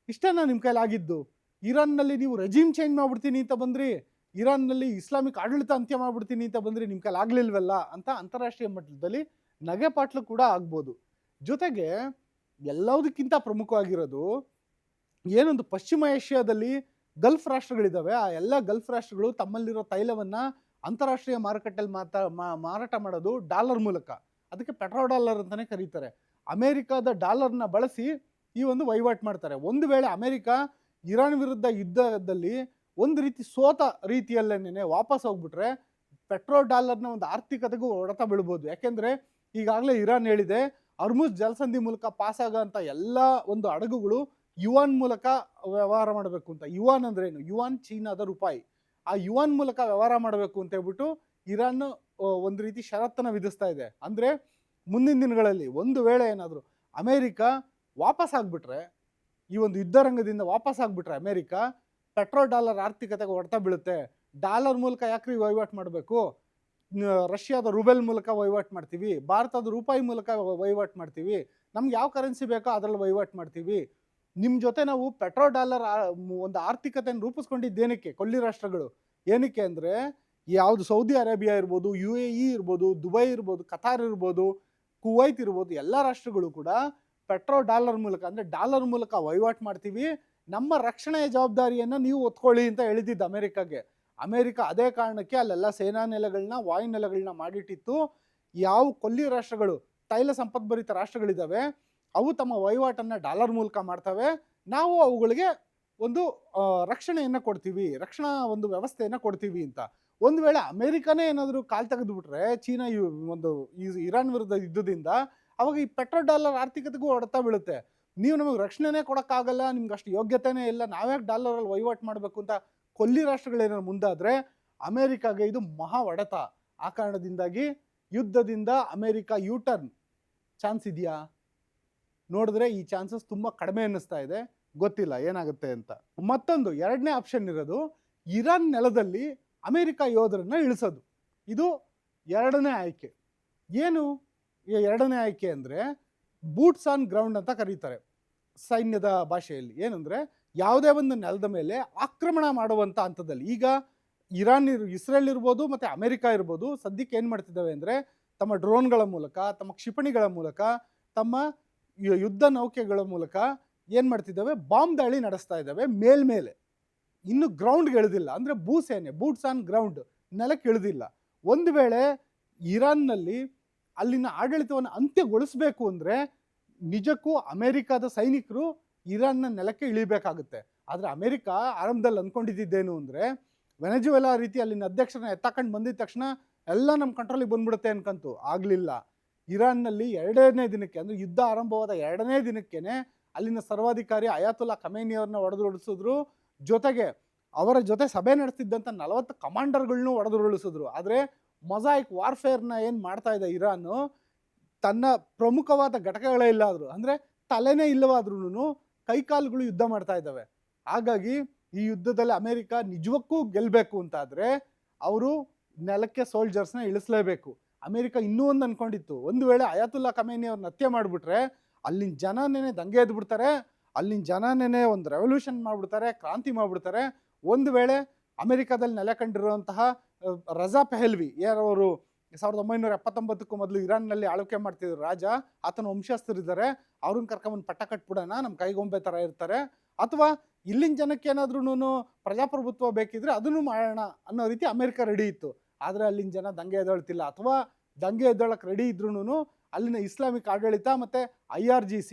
ಇಷ್ಟೇನ ನಿಮ್ಮ ಕೈಲಾಗಿದ್ದು, ಇರಾನ್ನಲ್ಲಿ ನೀವು ರೆಜಿಮ್ ಚೇಂಜ್ ಮಾಡಿಬಿಡ್ತೀನಿ ಅಂತ ಬಂದ್ರಿ, ಇರಾನ್ನಲ್ಲಿ ಇಸ್ಲಾಮಿಕ್ ಆಡಳಿತ ಅಂತ್ಯ ಮಾಡಿಬಿಡ್ತೀನಿ ಅಂತ ಬಂದ್ರಿ, ನಿಮ್ಮ ಕೈಲಿ ಆಗಲಿಲ್ವಲ್ಲ ಅಂತ ಅಂತಾರಾಷ್ಟ್ರೀಯ ಮಟ್ಟದಲ್ಲಿ ನಗೆಪಾಟ್ಲು ಕೂಡ ಆಗ್ಬೋದು. ಜೊತೆಗೆ ಎಲ್ಲದಕ್ಕಿಂತ ಪ್ರಮುಖವಾಗಿರೋದು ಏನೊಂದು ಪಶ್ಚಿಮ ಏಷ್ಯಾದಲ್ಲಿ ಗಲ್ಫ್ ರಾಷ್ಟ್ರಗಳಿದ್ದಾವೆ, ಆ ಎಲ್ಲ ಗಲ್ಫ್ ರಾಷ್ಟ್ರಗಳು ತಮ್ಮಲ್ಲಿರೋ ತೈಲವನ್ನು ಅಂತಾರಾಷ್ಟ್ರೀಯ ಮಾರುಕಟ್ಟೆಯಲ್ಲಿ ಮಾರಾಟ ಮಾಡೋದು ಡಾಲರ್ ಮೂಲಕ. ಅದಕ್ಕೆ ಪೆಟ್ರೋ ಡಾಲರ್ ಅಂತಲೇ ಕರೀತಾರೆ. ಅಮೇರಿಕಾದ ಡಾಲರ್ನ ಬಳಸಿ ಈ ಒಂದು ವಹಿವಾಟು ಮಾಡ್ತಾರೆ. ಒಂದು ವೇಳೆ ಅಮೇರಿಕ ಇರಾನ್ ವಿರುದ್ಧ ಯುದ್ಧದಲ್ಲಿ ಒಂದು ರೀತಿ ಸೋತ ರೀತಿಯಲ್ಲೇನೆ ವಾಪಸ್ ಹೋಗ್ಬಿಟ್ರೆ ಪೆಟ್ರೋ ಡಾಲರ್ನ ಒಂದು ಆರ್ಥಿಕತೆಗೂ ಹೊಡೆತ ಬೀಳ್ಬೋದು. ಯಾಕೆಂದರೆ ಈಗಾಗಲೇ ಇರಾನ್ ಹೇಳಿದೆ, ಹರ್ಮುಜ್ ಜಲಸಂಧಿ ಮೂಲಕ ಪಾಸ್ ಆಗೋಂಥ ಎಲ್ಲ ಒಂದು ಹಡಗುಗಳು ಯುವಾನ್ ಮೂಲಕ ವ್ಯವಹಾರ ಮಾಡಬೇಕು ಅಂತ. ಯುವಾನ್ ಅಂದ್ರೇನು? ಯುವಾನ್ ಚೀನಾದ ರೂಪಾಯಿ. ಆ ಯುವಾನ್ ಮೂಲಕ ವ್ಯವಹಾರ ಮಾಡಬೇಕು ಅಂತ ಹೇಳ್ಬಿಟ್ಟು ಇರಾನ್ ಒಂದು ರೀತಿ ಷರತ್ತನ್ನು ವಿಧಿಸ್ತಾ ಇದೆ. ಅಂದರೆ ಮುಂದಿನ ದಿನಗಳಲ್ಲಿ ಒಂದು ವೇಳೆ ಏನಾದರೂ ಅಮೇರಿಕ ವಾಪಸ್ ಆಗಿಬಿಟ್ರೆ, ಈ ಒಂದು ಯುದ್ಧರಂಗದಿಂದ ವಾಪಸ್ ಆಗಿಬಿಟ್ರೆ ಅಮೇರಿಕ, ಪೆಟ್ರೋ ಡಾಲರ್ ಆರ್ಥಿಕತೆಗೆ ಹೊಡೆತ ಬೀಳುತ್ತೆ. ಡಾಲರ್ ಮೂಲಕ ಯಾಕ್ರಿ ವಹಿವಾಟು ಮಾಡಬೇಕು? ರಷ್ಯಾದ ರೂಬೆಲ್ ಮೂಲಕ ವಹಿವಾಟು ಮಾಡ್ತೀವಿ, ಭಾರತದ ರೂಪಾಯಿ ಮೂಲಕ ವಹಿವಾಟು ಮಾಡ್ತೀವಿ, ನಮ್ಗೆ ಯಾವ ಕರೆನ್ಸಿ ಬೇಕೋ ಅದರಲ್ಲಿ ವಹಿವಾಟು ಮಾಡ್ತೀವಿ. ನಿಮ್ಮ ಜೊತೆ ನಾವು ಪೆಟ್ರೋ ಡಾಲರ್ ಒಂದು ಆರ್ಥಿಕತೆಯನ್ನು ರೂಪಿಸ್ಕೊಂಡಿದ್ದೇನಕ್ಕೆ? ಕೊಲ್ಲಿ ರಾಷ್ಟ್ರಗಳು ಏನಕ್ಕೆ ಅಂದರೆ, ಯಾವುದು ಸೌದಿ ಅರೇಬಿಯಾ ಇರ್ಬೋದು, UAE ಇರ್ಬೋದು, ದುಬೈ ಇರ್ಬೋದು, ಕತಾರ್ ಇರ್ಬೋದು, ಕುವೈತ್ ಇರ್ಬೋದು, ಎಲ್ಲ ರಾಷ್ಟ್ರಗಳು ಕೂಡ ಪೆಟ್ರೋ ಡಾಲರ್ ಮೂಲಕ ಅಂದರೆ ಡಾಲರ್ ಮೂಲಕ ವಹಿವಾಟು ಮಾಡ್ತೀವಿ, ನಮ್ಮ ರಕ್ಷಣೆಯ ಜವಾಬ್ದಾರಿಯನ್ನು ನೀವು ಒತ್ಕೊಳ್ಳಿ ಅಂತ ಹೇಳಿದ್ದು ಅಮೇರಿಕಾಗೆ. ಅಮೇರಿಕ ಅದೇ ಕಾರಣಕ್ಕೆ ಅಲ್ಲೆಲ್ಲ ಸೇನಾ ನೆಲೆಗಳನ್ನ, ವಾಯು ನೆಲೆಗಳನ್ನ ಮಾಡಿಟ್ಟಿತ್ತು. ಯಾವ ಕೊಲ್ಲಿ ರಾಷ್ಟ್ರಗಳು, ತೈಲ ಸಂಪದ್ಭರಿತ ರಾಷ್ಟ್ರಗಳಿದ್ದಾವೆ, ಅವು ತಮ್ಮ ವಹಿವಾಟನ್ನು ಡಾಲರ್ ಮೂಲಕ ಮಾಡ್ತವೆ, ನಾವು ಅವುಗಳಿಗೆ ಒಂದು ರಕ್ಷಣೆಯನ್ನು ಕೊಡ್ತೀವಿ, ರಕ್ಷಣಾ ಒಂದು ವ್ಯವಸ್ಥೆಯನ್ನು ಕೊಡ್ತೀವಿ ಅಂತ. ಒಂದು ವೇಳೆ ಅಮೆರಿಕನೇ ಏನಾದರೂ ಕಾಲು ತೆಗೆದುಬಿಟ್ರೆ ಚೀನಾ ಒಂದು ಇರಾನ್ ವಿರುದ್ಧ ಯುದ್ಧದಿಂದ, ಅವಾಗ ಈ ಪೆಟ್ರೋ ಡಾಲರ್ ಆರ್ಥಿಕತೆಗೂ ಹೊಡೆತ ಬೀಳುತ್ತೆ. ನೀವು ನಮಗೆ ರಕ್ಷಣೆನೇ ಕೊಡೋಕ್ಕಾಗಲ್ಲ, ನಿಮ್ಗೆ ಅಷ್ಟು ಯೋಗ್ಯತೆನೇ ಇಲ್ಲ, ನಾವ್ಯಾಕೆ ಡಾಲರಲ್ಲಿ ವಹಿವಾಟು ಮಾಡಬೇಕು ಅಂತ ಕೊಲ್ಲಿ ರಾಷ್ಟ್ರಗಳೇನಾದ್ರು ಮುಂದಾದರೆ ಅಮೆರಿಕಾಗೆ ಇದು ಮಹಾ ಹೊಡೆತ. ಆ ಕಾರಣದಿಂದಾಗಿ ಯುದ್ಧದಿಂದ ಅಮೆರಿಕ ಯೂಟರ್ನ್ ಚಾನ್ಸ್ ಇದೆಯಾ? ನೋಡಿದ್ರೆ ಈ ಚಾನ್ಸಸ್ ತುಂಬ ಕಡಿಮೆ ಅನ್ನಿಸ್ತಾ ಇದೆ. ಗೊತ್ತಿಲ್ಲ ಏನಾಗುತ್ತೆ ಅಂತ. ಮತ್ತೊಂದು ಎರಡನೇ ಆಪ್ಷನ್ ಇರೋದು ಇರಾನ್ ನೆಲದಲ್ಲಿ ಅಮೆರಿಕ ಯೋಧರನ್ನ ಇಳಿಸೋದು. ಇದು ಎರಡನೇ ಆಯ್ಕೆ. ಏನು ಎರಡನೇ ಆಯ್ಕೆ ಅಂದರೆ ಬೂಟ್ಸ್ ಆನ್ ಗ್ರೌಂಡ್ ಅಂತ ಕರೀತಾರೆ ಸೈನ್ಯದ ಭಾಷೆಯಲ್ಲಿ. ಏನಂದರೆ ಯಾವುದೇ ಒಂದು ನೆಲದ ಮೇಲೆ ಆಕ್ರಮಣ ಮಾಡುವಂಥ ಹಂತದಲ್ಲಿ, ಈಗ ಇಸ್ರೇಲ್ ಇರ್ಬೋದು ಮತ್ತು ಅಮೆರಿಕ ಇರ್ಬೋದು, ಸದ್ಯಕ್ಕೆ ಏನು ಮಾಡ್ತಿದ್ದಾವೆ ಅಂದರೆ ತಮ್ಮ ಡ್ರೋನ್ಗಳ ಮೂಲಕ, ತಮ್ಮ ಕ್ಷಿಪಣಿಗಳ ಮೂಲಕ, ತಮ್ಮ ಯುದ್ಧ ನೌಕೆಗಳ ಮೂಲಕ ಏನು ಮಾಡ್ತಿದ್ದಾವೆ, ಬಾಂಬ್ ದಾಳಿ ನಡೆಸ್ತಾ ಇದ್ದಾವೆ ಮೇಲ್ಮೇಲೆ. ಇನ್ನು ಗ್ರೌಂಡ್ಗೆ ಇಳಿದಿಲ್ಲ, ಅಂದರೆ ಭೂಸೇನೆ ಬೂಟ್ಸ್ ಆನ್ ಗ್ರೌಂಡ್ ನೆಲಕ್ಕೆ ಇಳಿದಿಲ್ಲ. ಒಂದು ವೇಳೆ ಇರಾನ್ನಲ್ಲಿ ಅಲ್ಲಿನ ಆಡಳಿತವನ್ನು ಅಂತ್ಯಗೊಳಿಸಬೇಕು ಅಂದರೆ ನಿಜಕ್ಕೂ ಅಮೆರಿಕದ ಸೈನಿಕರು ಇರಾನ್ನ ನೆಲಕ್ಕೆ ಇಳಿಬೇಕಾಗುತ್ತೆ. ಆದರೆ ಅಮೆರಿಕ ಆರಂಭದಲ್ಲಿ ಅಂದ್ಕೊಂಡಿದ್ದೇನು ಅಂದರೆ ವೆನೆಜುವೆಲಾ ರೀತಿ ಅಲ್ಲಿನ ಅಧ್ಯಕ್ಷರನ್ನ ಎತ್ತಾಕೊಂಡು ಬಂದಿದ ತಕ್ಷಣ ಎಲ್ಲ ನಮ್ಮ ಕಂಟ್ರೋಲಿಗೆ ಬಂದ್ಬಿಡುತ್ತೆ ಅನ್ಕಂತು. ಆಗಲಿಲ್ಲ. ಇರಾನ್ನಲ್ಲಿ ಎರಡನೇ ದಿನಕ್ಕೆ, ಅಂದರೆ ಯುದ್ಧ ಆರಂಭವಾದ ಎರಡನೇ ದಿನಕ್ಕೇನೆ ಅಲ್ಲಿನ ಸರ್ವಾಧಿಕಾರಿ ಅಯಾತುಲ್ಲಾ ಖಮೇನಿಯವ್ರನ್ನ ಹೊಡೆದುರುಳಿಸಿದ್ರು. ಜೊತೆಗೆ ಅವರ ಜೊತೆ ಸಭೆ ನಡೆಸ್ತಿದ್ದಂಥ 40 ಕಮಾಂಡರ್ಗಳನ್ನೂ ಹೊಡೆದುರುಳಿಸಿದ್ರು. ಆದರೆ ಮೊಸಾಯಿಕ್ ವಾರ್ಫೇರ್ನ ಏನು ಮಾಡ್ತಾ ಇದೆ ಇರಾನು, ತನ್ನ ಪ್ರಮುಖವಾದ ಘಟಕಗಳೇ ಇಲ್ಲಾದ್ರು, ಅಂದರೆ ತಲೆನೇ ಇಲ್ಲವಾದ್ರೂ ಕೈಕಾಲುಗಳು ಯುದ್ಧ ಮಾಡ್ತಾ ಇದ್ದಾವೆ. ಹಾಗಾಗಿ ಈ ಯುದ್ಧದಲ್ಲಿ ಅಮೆರಿಕ ನಿಜಕ್ಕೂ ಗೆಲ್ಲಬೇಕು ಅಂತಾದರೆ ಅವರು ನೆಲಕ್ಕೆ ಸೋಲ್ಜರ್ಸ್ನ ಇಳಿಸಲೇಬೇಕು. ಅಮೆರಿಕ ಇನ್ನೂ ಒಂದು ಅಂದ್ಕೊಂಡಿತ್ತು, ಒಂದು ವೇಳೆ ಅಯಾತುಲ್ಲಾ ಖಮೇನಿ ಅವ್ರನ್ನ ಹತ್ಯೆ ಮಾಡಿಬಿಟ್ರೆ ಅಲ್ಲಿನ ಜನನೇ ದಂಗೆ ಎದ್ಬಿಡ್ತಾರೆ, ಅಲ್ಲಿನ ಜನನೇ ಒಂದು ರೆವಲ್ಯೂಷನ್ ಮಾಡಿಬಿಡ್ತಾರೆ, ಕ್ರಾಂತಿ ಮಾಡಿಬಿಡ್ತಾರೆ. ಒಂದು ವೇಳೆ ಅಮೆರಿಕದಲ್ಲಿ ನೆಲೆ ಕಂಡಿರುವಂತಹ ರಜಾ ಪೆಹಲ್ವಿ, ಯಾರವರು 1979ಕ್ಕೂ ಮೊದಲು ಇರಾನ್ನಲ್ಲಿ ಆಳ್ವಿಕೆ ಮಾಡ್ತಿದ್ರು ರಾಜ, ಆತನ ವಂಶಸ್ಥರಿದ್ದಾರೆ, ಅವ್ರನ್ನ ಕರ್ಕೊಂಬಂದು ಪಟ್ಟ ಕಟ್ಬಿಡೋಣ, ನಮ್ಮ ಕೈಗೊಂಬೆ ಥರ ಇರ್ತಾರೆ, ಅಥವಾ ಇಲ್ಲಿನ ಜನಕ್ಕೆ ಏನಾದ್ರೂ ಪ್ರಜಾಪ್ರಭುತ್ವ ಬೇಕಿದ್ರೆ ಅದನ್ನು ಮಾಡೋಣ ಅನ್ನೋ ರೀತಿ ಅಮೆರಿಕ ರೆಡಿ ಇತ್ತು. ಆದರೆ ಅಲ್ಲಿನ ಜನ ದಂಗೆ ಎದ್ದೇಳ್ತಿಲ್ಲ, ಅಥವಾ ದಂಗೆ ಎದ್ದೇಳಕ್ಕೆ ರೆಡಿ ಇದ್ರೂ ಅಲ್ಲಿನ ಇಸ್ಲಾಮಿಕ್ ಆಡಳಿತ ಮತ್ತು IRGC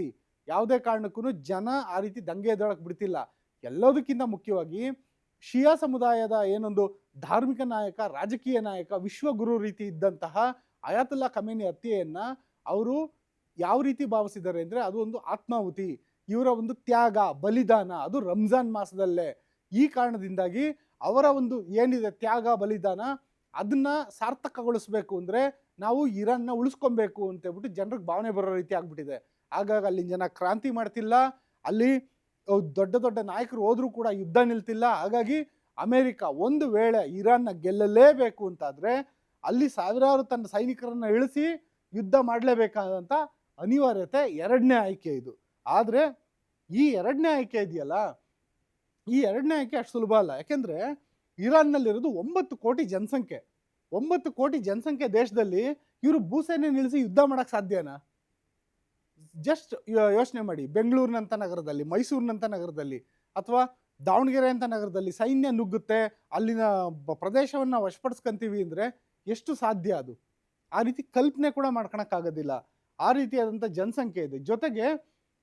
ಯಾವುದೇ ಕಾರಣಕ್ಕೂ ಜನ ಆ ರೀತಿ ದಂಗೆ ಎದ್ದೇಳಕ್ಕೆ ಬಿಡ್ತಿಲ್ಲ. ಎಲ್ಲದಕ್ಕಿಂತ ಮುಖ್ಯವಾಗಿ ಶಿಯಾ ಸಮುದಾಯದ ಏನೊಂದು ಧಾರ್ಮಿಕ ನಾಯಕ, ರಾಜಕೀಯ ನಾಯಕ, ವಿಶ್ವಗುರು ರೀತಿ ಇದ್ದಂತಹ ಅಯಾತುಲ್ಲಾ ಖಮೇನಿ ಹತ್ಯೆಯನ್ನು ಅವರು ಯಾವ ರೀತಿ ಭಾವಿಸಿದ್ದಾರೆ ಅಂದರೆ ಅದು ಒಂದು ಆತ್ಮಾಹುತಿ, ಇವರ ಒಂದು ತ್ಯಾಗ, ಬಲಿದಾನ, ಅದು ರಂಜಾನ್ ಮಾಸದಲ್ಲೇ. ಈ ಕಾರಣದಿಂದಾಗಿ ಅವರ ಒಂದು ಏನಿದೆ ತ್ಯಾಗ, ಬಲಿದಾನ, ಅದನ್ನು ಸಾರ್ಥಕಗೊಳಿಸ್ಬೇಕು ಅಂದರೆ ನಾವು ಇರಾನ್ನ ಉಳಿಸ್ಕೊಬೇಕು ಅಂತೇಳ್ಬಿಟ್ಟು ಜನರಿಗೆ ಭಾವನೆ ಬರೋ ರೀತಿ ಆಗ್ಬಿಟ್ಟಿದೆ. ಹಾಗಾಗಿ ಅಲ್ಲಿನ ಜನ ಕ್ರಾಂತಿ ಮಾಡ್ತಿಲ್ಲ, ಅಲ್ಲಿ ದೊಡ್ಡ ದೊಡ್ಡ ನಾಯಕರು ಹೋದರೂ ಕೂಡ ಯುದ್ಧ ನಿಲ್ತಿಲ್ಲ. ಹಾಗಾಗಿ ಅಮೆರಿಕ ಒಂದು ವೇಳೆ ಇರಾನ್ನ ಗೆಲ್ಲಲೇಬೇಕು ಅಂತಾದರೆ ಅಲ್ಲಿ ಸಾವಿರಾರು ತನ್ನ ಸೈನಿಕರನ್ನು ಇಳಿಸಿ ಯುದ್ಧ ಮಾಡಲೇಬೇಕಾದಂಥ ಅನಿವಾರ್ಯತೆ ಎರಡನೇ ಆಯ್ಕೆ ಇದು. ಆದರೆ ಈ ಎರಡನೇ ಆಯ್ಕೆ ಇದೆಯಲ್ಲ, ಈ ಎರಡನೇ ಆಯ್ಕೆ ಅಷ್ಟು ಸುಲಭ ಅಲ್ಲ. ಯಾಕೆಂದರೆ ಇರಾನ್ನಲ್ಲಿರೋದು 9 ಕೋಟಿ ಜನಸಂಖ್ಯೆ. 9 ಕೋಟಿ ಜನಸಂಖ್ಯೆ ದೇಶದಲ್ಲಿ ಇವರು ಭೂಸೇನೆ ನಿಲ್ಲಿಸಿ ಯುದ್ಧ ಮಾಡೋಕ್ಕೆ ಸಾಧ್ಯನಾ? ಜಸ್ಟ್ ಯೋಚನೆ ಮಾಡಿ, ಬೆಂಗಳೂರಿನಂಥ ನಗರದಲ್ಲಿ, ಮೈಸೂರಿನಂಥ ನಗರದಲ್ಲಿ, ಅಥವಾ ದಾವಣಗೆರೆ ಅಂತ ನಗರದಲ್ಲಿ ಸೈನ್ಯ ನುಗ್ಗುತ್ತೆ, ಅಲ್ಲಿನ ಪ್ರದೇಶವನ್ನು ವಶಪಡಿಸ್ಕೊಂತೀವಿ ಅಂದರೆ ಎಷ್ಟು ಸಾಧ್ಯ ಅದು? ಆ ರೀತಿ ಕಲ್ಪನೆ ಕೂಡ ಮಾಡ್ಕೊಳಕ್ಕಾಗೋದಿಲ್ಲ. ಆ ರೀತಿಯಾದಂಥ ಜನಸಂಖ್ಯೆ ಇದೆ. ಜೊತೆಗೆ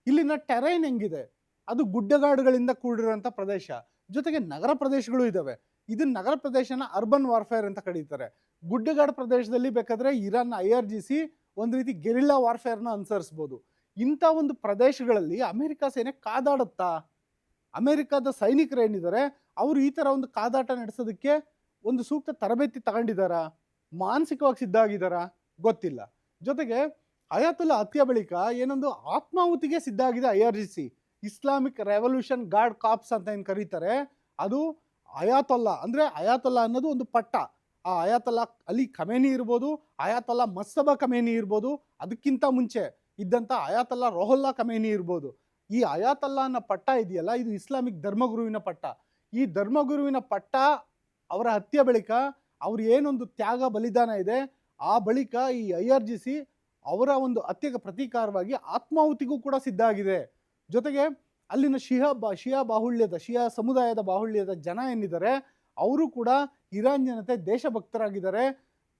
ಇಲ್ಲಿನ ಟೆರೈನ್ ಹೆಂಗಿದೆ, ಅದು ಗುಡ್ಡಗಾಡುಗಳಿಂದ ಕೂಡಿರೋಂಥ ಪ್ರದೇಶ, ಜೊತೆಗೆ ನಗರ ಪ್ರದೇಶಗಳು ಇದ್ದಾವೆ. ಇದನ್ನ ನಗರ ಪ್ರದೇಶನ ಅರ್ಬನ್ ವಾರ್ಫೇರ್ ಅಂತ ಕರೀತಾರೆ. ಗುಡ್ಡಗಾಡು ಪ್ರದೇಶದಲ್ಲಿ ಬೇಕಾದರೆ ಇರಾನ್ನ IRGC ಒಂದು ರೀತಿ ಗೆರಿಲ್ಲಾ ವಾರ್ಫೇರ್ನ ಅನುಸರಿಸ್ಬೋದು. ಇಂಥ ಒಂದು ಪ್ರದೇಶಗಳಲ್ಲಿ ಅಮೆರಿಕ ಸೇನೆ ಕಾದಾಡುತ್ತಾ? ಅಮೆರಿಕದ ಸೈನಿಕರು ಏನಿದ್ದಾರೆ ಅವರು ಈ ಥರ ಒಂದು ಕಾದಾಟ ನಡೆಸೋದಕ್ಕೆ ಒಂದು ಸೂಕ್ತ ತರಬೇತಿ ತಗೊಂಡಿದ್ದಾರಾ? ಮಾನಸಿಕವಾಗಿ ಸಿದ್ಧ ಆಗಿದ್ದಾರಾ? ಗೊತ್ತಿಲ್ಲ. ಜೊತೆಗೆ ಅಯಾತುಲ್ಲಾ ಹತ್ಯೆ ಬಳಿಕ ಏನೊಂದು ಆತ್ಮಾಹುತಿಗೆ ಸಿದ್ಧ ಆಗಿದೆ IRGC, Islamic revolution guard corps ಅಂತ ಏನು ಕರೀತಾರೆ. ಅದು ಅಯಾತುಲ್ಲಾ, ಅಂದರೆ ಅಯಾತುಲ್ಲಾ ಅನ್ನೋದು ಒಂದು ಪಟ್ಟ. ಆ ಅಯಾತುಲ್ಲಾ ಅಲಿ ಖಮೇನಿ ಇರ್ಬೋದು, ಅಯಾತುಲ್ಲಾ ಮಸ್ತಬಾ ಖಮೇನಿ ಇರ್ಬೋದು, ಅದಕ್ಕಿಂತ ಮುಂಚೆ ಇದ್ದಂಥ ಅಯಾತುಲ್ಲಾ ರೋಹುಲ್ಲಾ ಖಮೇನಿ ಇರ್ಬೋದು. ಈ ಅಯಾತುಲ್ಲಾ ಅನ್ನೋ ಪಟ್ಟ ಇದೆಯಲ್ಲ, ಇದು ಇಸ್ಲಾಮಿಕ್ ಧರ್ಮಗುರುವಿನ ಪಟ್ಟ. ಈ ಧರ್ಮಗುರುವಿನ ಪಟ್ಟ ಅವರ ಹತ್ಯೆ ಬಳಿಕ ಅವ್ರ ಏನೊಂದು ತ್ಯಾಗ, ಬಲಿದಾನ ಇದೆ, ಆ ಬಳಿಕ ಈ IRGC ಅವರ ಒಂದು ಹತ್ಯೆಗೆ ಪ್ರತೀಕಾರವಾಗಿ ಆತ್ಮಾಹುತಿಗೂ ಕೂಡ ಸಿದ್ಧ ಆಗಿದೆ. ಜೊತೆಗೆ ಅಲ್ಲಿನ ಶಿಯಾ ಸಮುದಾಯದ ಬಾಹುಳ್ಯದ ಜನ ಏನಿದ್ದಾರೆ ಅವರು ಕೂಡ ಇರಾನ್ ಜನತೆ ದೇಶಭಕ್ತರಾಗಿದ್ದಾರೆ.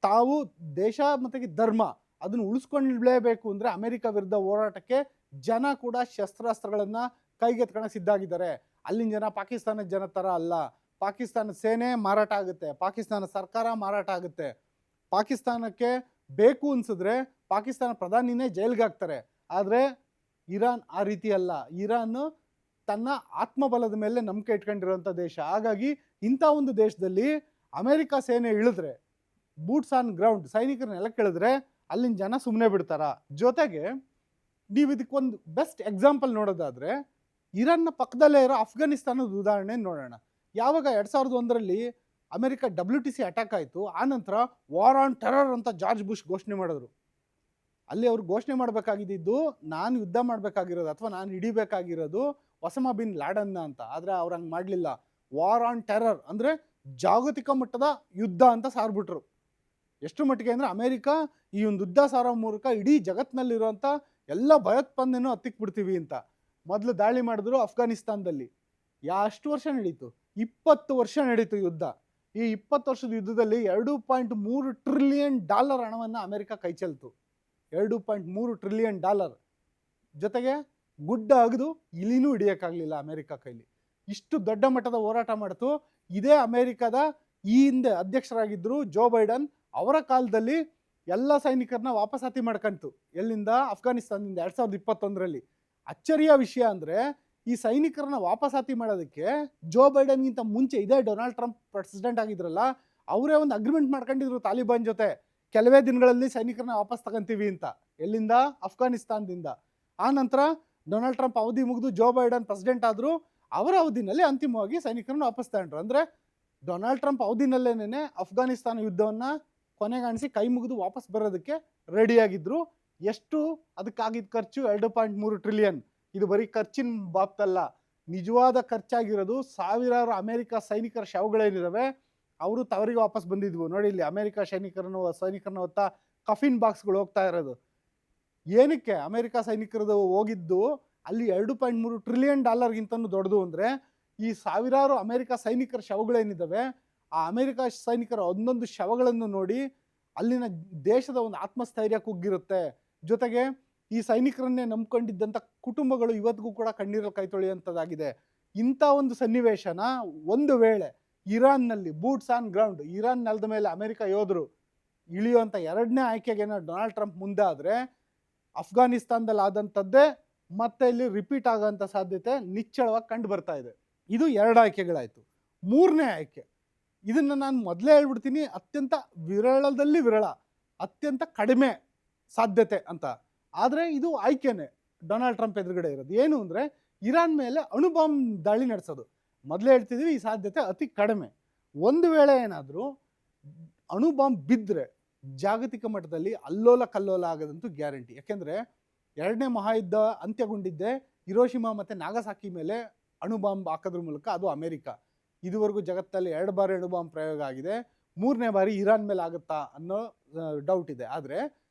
ತಾವು ದೇಶ ಮತ್ತು ಧರ್ಮ ಅದನ್ನು ಉಳಿಸ್ಕೊಳ್ಳೇಬೇಕು ಅಂದರೆ ಅಮೆರಿಕ ವಿರುದ್ಧ ಹೋರಾಟಕ್ಕೆ ಜನ ಕೂಡ ಶಸ್ತ್ರಾಸ್ತ್ರಗಳನ್ನು ಕೈಗೆತ್ಕೊಳ್ಳೋಕೆ ಸಿದ್ಧ ಆಗಿದ್ದಾರೆ. ಅಲ್ಲಿನ ಜನ ಪಾಕಿಸ್ತಾನದ ಜನ ಥರ ಅಲ್ಲ. ಪಾಕಿಸ್ತಾನದ ಸೇನೆ ಮಾರಾಟ ಆಗುತ್ತೆ, ಪಾಕಿಸ್ತಾನ ಸರ್ಕಾರ ಮಾರಾಟ ಆಗುತ್ತೆ. ಪಾಕಿಸ್ತಾನಕ್ಕೆ ಬೇಕು ಅನ್ಸಿದ್ರೆ ಪಾಕಿಸ್ತಾನ ಪ್ರಧಾನಿನೇ ಜೈಲ್ಗೆ ಹಾಕ್ತಾರೆ. ಆದರೆ ಇರಾನ್ ಆ ರೀತಿ ಅಲ್ಲ. ಇರಾನ್ ತನ್ನ ಆತ್ಮಬಲದ ಮೇಲೆ ನಂಬಿಕೆ ಇಟ್ಕೊಂಡಿರುವಂಥ ದೇಶ. ಹಾಗಾಗಿ ಇಂಥ ಒಂದು ದೇಶದಲ್ಲಿ ಅಮೆರಿಕ ಸೇನೆ ಇಳಿದ್ರೆ, ಬೂಟ್ಸ್ ಆನ್ ಗ್ರೌಂಡ್ ಸೈನಿಕರನ್ನ ನೆಲಕ್ಕೆ ಇಳಿದ್ರೆ ಅಲ್ಲಿನ ಜನ ಸುಮ್ಮನೆ ಬಿಡ್ತಾರ. ಜೊತೆಗೆ ನೀವು ಇದಕ್ಕೊಂದು ಬೆಸ್ಟ್ ಎಕ್ಸಾಂಪಲ್ ನೋಡೋದಾದ್ರೆ ಇರಾನ್ನ ಪಕ್ಕದಲ್ಲೇ ಇರೋ ಅಫ್ಘಾನಿಸ್ತಾನದ ಉದಾಹರಣೆ ನೋಡೋಣ. ಯಾವಾಗ 2001ರಲ್ಲಿ ಅಮೆರಿಕ WTC ಅಟ್ಯಾಕ್ ಆಯಿತು, ಆನಂತರ ವಾರ್ ಆನ್ ಟೆರರ್ ಅಂತ ಜಾರ್ಜ್ ಬುಷ್ ಘೋಷಣೆ ಮಾಡಿದ್ರು. ಅಲ್ಲಿ ಅವ್ರು ಘೋಷಣೆ ಮಾಡಬೇಕಾಗಿದ್ದು ನಾನು ಯುದ್ಧ ಮಾಡಬೇಕಾಗಿರೋದು ಅಥವಾ ನಾನು ಹಿಡಿಬೇಕಾಗಿರೋದು ಒಸಾಮಾ ಬಿನ್ ಲಾಡನ್ನ ಅಂತ. ಆದರೆ ಅವ್ರು ಹಂಗೆ ಮಾಡಲಿಲ್ಲ. ವಾರ್ ಆನ್ ಟೆರರ್ ಅಂದರೆ ಜಾಗತಿಕ ಮಟ್ಟದ ಯುದ್ಧ ಅಂತ ಸಾರ್ಬಿಟ್ರು. ಎಷ್ಟು ಮಟ್ಟಿಗೆ ಅಂದರೆ ಅಮೆರಿಕ ಈ ಒಂದು ಯುದ್ಧ ಸಾರೋ ಮೂಲಕ ಇಡೀ ಜಗತ್ತಿನಲ್ಲಿರುವಂಥ ಎಲ್ಲ ಭಯೋತ್ಪಾದನೆನೂ ಹತ್ತಿಕ್ ಬಿಡ್ತೀವಿ ಅಂತ. ಮೊದಲು ದಾಳಿ ಮಾಡಿದ್ರು ಅಫ್ಘಾನಿಸ್ತಾನದಲ್ಲಿ. ಎಷ್ಟು ವರ್ಷ ನಡೀತು? 20 ವರ್ಷ ನಡೀತು ಯುದ್ಧ. ಈ 20 ವರ್ಷದ ಯುದ್ಧದಲ್ಲಿ $2.3 ಟ್ರಿಲಿಯನ್ ಹಣವನ್ನು ಅಮೆರಿಕ ಕೈ ಚೆಲ್ತು. $2.3 ಟ್ರಿಲಿಯನ್. ಜೊತೆಗೆ ಗುಡ್ಡ ಅಗದು ಇಲಿನೂ ಹಿಡಿಯೋಕ್ಕಾಗಲಿಲ್ಲ ಅಮೆರಿಕ ಕೈಲಿ. ಇಷ್ಟು ದೊಡ್ಡ ಮಟ್ಟದ ಹೋರಾಟ ಮಾಡ್ತು. ಇದೇ ಅಮೆರಿಕದ ಈ ಹಿಂದೆ ಅಧ್ಯಕ್ಷರಾಗಿದ್ದರು ಜೋ ಬೈಡನ್, ಅವರ ಕಾಲದಲ್ಲಿ ಎಲ್ಲ ಸೈನಿಕರನ್ನ ವಾಪಸಾತಿ ಮಾಡ್ಕಂತು. ಎಲ್ಲಿಂದ? ಅಫ್ಘಾನಿಸ್ತಾನದಿಂದ 2021ರಲ್ಲಿ. ಅಚ್ಚರಿಯ ವಿಷಯ ಅಂದರೆ ಈ ಸೈನಿಕರನ್ನ ವಾಪಸಾತಿ ಮಾಡೋದಕ್ಕೆ ಜೋ ಬೈಡನ್ಗಿಂತ ಮುಂಚೆ ಇದೇ ಡೊನಾಲ್ಡ್ ಟ್ರಂಪ್ ಪ್ರೆಸಿಡೆಂಟ್ ಆಗಿದ್ರಲ್ಲ, ಅವರೇ ಒಂದು ಅಗ್ರಿಮೆಂಟ್ ಮಾಡ್ಕೊಂಡಿದ್ರು ತಾಲಿಬಾನ್ ಜೊತೆ, ಕೆಲವೇ ದಿನಗಳಲ್ಲಿ ಸೈನಿಕರನ್ನ ವಾಪಸ್ ತಗೊಂತೀವಿ ಅಂತ. ಎಲ್ಲಿಂದ? ಅಫ್ಘಾನಿಸ್ತಾನದಿಂದ. ಆ ನಂತರ ಡೊನಾಲ್ಡ್ ಟ್ರಂಪ್ ಅವಧಿ ಮುಗಿದು ಜೋ ಬೈಡನ್ ಪ್ರೆಸಿಡೆಂಟ್ ಆದರೂ ಅವರ ಅವಧಿನಲ್ಲಿ ಅಂತಿಮವಾಗಿ ಸೈನಿಕರನ್ನ ವಾಪಸ್ ತಗೊಂಡ್ರು. ಅಂದರೆ ಡೊನಾಲ್ಡ್ ಟ್ರಂಪ್ ಅವಧಿನಲ್ಲೇನೆ ಅಫ್ಘಾನಿಸ್ತಾನ ಯುದ್ಧವನ್ನು ಕೊನೆಗಾಣಿಸಿ ಕೈ ಮುಗಿದು ವಾಪಸ್ ಬರೋದಕ್ಕೆ ರೆಡಿಯಾಗಿದ್ದರು. ಎಷ್ಟು ಅದಕ್ಕಾಗಿದ್ದ ಖರ್ಚು? 2.3 ಟ್ರಿಲಿಯನ್. ಇದು ಬರೀ ಖರ್ಚಿನ ಬಾಬ್ತಲ್ಲ, ನಿಜವಾದ ಖರ್ಚಾಗಿರೋದು ಸಾವಿರಾರು ಅಮೆರಿಕ ಸೈನಿಕರ ಶವಗಳೇನಿದ್ದಾವೆ ಅವರು ತವರಿಗೆ ವಾಪಸ್ ಬಂದಿದ್ವು. ನೋಡಿ ಇಲ್ಲಿ ಅಮೆರಿಕ ಸೈನಿಕರನ್ನ ಹೊತ್ತ ಕಫಿನ್ ಬಾಕ್ಸ್ಗಳು ಹೋಗ್ತಾ ಇರೋದು. ಏನಕ್ಕೆ ಅಮೆರಿಕ ಸೈನಿಕರದು ಹೋಗಿದ್ದು ಅಲ್ಲಿ $2.3 ಟ್ರಿಲಿಯನ್ ದೊಡ್ಡದು ಅಂದರೆ ಈ ಸಾವಿರಾರು ಅಮೆರಿಕ ಸೈನಿಕರ ಶವಗಳೇನಿದ್ದಾವೆ ಆ ಅಮೆರಿಕ ಸೈನಿಕರ ಒಂದೊಂದು ಶವಗಳನ್ನು ನೋಡಿ ಅಲ್ಲಿನ ದೇಶದ ಒಂದು ಆತ್ಮಸ್ಥೈರ್ಯ ಕುಗ್ಗಿರುತ್ತೆ. ಜೊತೆಗೆ ಈ ಸೈನಿಕರನ್ನೇ ನಂಬ್ಕೊಂಡಿದ್ದಂಥ ಕುಟುಂಬಗಳು ಇವತ್ತಿಗೂ ಕೂಡ ಕಣ್ಣೀರಲ್ಲಿ ಕೈ ತೊಳೆಯುವಂಥದ್ದಾಗಿದೆ. ಇಂಥ ಒಂದು ಸನ್ನಿವೇಶನ ಒಂದು ವೇಳೆ ಇರಾನ್ನಲ್ಲಿ ಬೂಟ್ಸ್ ಆನ್ ಗ್ರೌಂಡ್, ಇರಾನ್ ನೆಲದ ಮೇಲೆ ಅಮೆರಿಕ ಯೋಧರು ಇಳಿಯುವಂಥ ಎರಡನೇ ಆಯ್ಕೆಗೇನೋ ಡೊನಾಲ್ಡ್ ಟ್ರಂಪ್ ಮುಂದೆ ಆದರೆ ಅಫ್ಘಾನಿಸ್ತಾನದಲ್ಲಿ ಆದಂಥದ್ದೇ ಮತ್ತೆ ಇಲ್ಲಿ ರಿಪೀಟ್ ಆಗೋಂಥ ಸಾಧ್ಯತೆ ನಿಚ್ಚಳವಾಗಿ ಕಂಡು ಬರ್ತಾ ಇದೆ. ಇದು 2 ಆಯ್ಕೆಗಳಾಯಿತು. 3ನೇ ಆಯ್ಕೆ, ಇದನ್ನು ನಾನು ಮೊದಲೇ ಹೇಳ್ಬಿಡ್ತೀನಿ, ಅತ್ಯಂತ ವಿರಳದಲ್ಲಿ ವಿರಳ, ಅತ್ಯಂತ ಕಡಿಮೆ ಸಾಧ್ಯತೆ ಅಂತ. ಆದರೆ ಇದು ಆಯ್ಕೆನೇ ಡೊನಾಲ್ಡ್ ಟ್ರಂಪ್ ಎದುರುಗಡೆ ಇರೋದು. ಏನು ಅಂದರೆ ಇರಾನ್ ಮೇಲೆ ಅಣುಬಾಂಬ್ ದಾಳಿ ನಡೆಸೋದು. ಮೊದಲೇ ಹೇಳ್ತಿದ್ವಿ ಈ ಸಾಧ್ಯತೆ ಅತಿ ಕಡಿಮೆ. ಒಂದು ವೇಳೆ ಏನಾದರೂ ಅಣುಬಾಂಬ್ ಬಿದ್ದರೆ ಜಾಗತಿಕ ಮಟ್ಟದಲ್ಲಿ ಅಲ್ಲೋಲ ಕಲ್ಲೋಲ ಆಗೋದಂತೂ ಗ್ಯಾರಂಟಿ. ಯಾಕೆಂದರೆ 2ನೇ ಮಹಾಯುದ್ಧ ಅಂತ್ಯಗೊಂಡಿದ್ದೆ ಹಿರೋಶಿಮಾ ಮತ್ತು ನಾಗಸಾಕಿ ಮೇಲೆ ಅಣುಬಾಂಬ್ ಹಾಕೋದ್ರ ಮೂಲಕ. ಅದು ಅಮೆರಿಕ. ಇದುವರೆಗೂ ಜಗತ್ತಲ್ಲಿ 2 ಬಾರಿ ಅಣುಬಾಂಬ್ ಪ್ರಯೋಗ ಆಗಿದೆ. 3ನೇ ಬಾರಿ ಇರಾನ್ ಮೇಲೆ ಆಗುತ್ತಾ ಅನ್ನೋ ಡೌಟ್ ಇದೆ. ಆದರೆ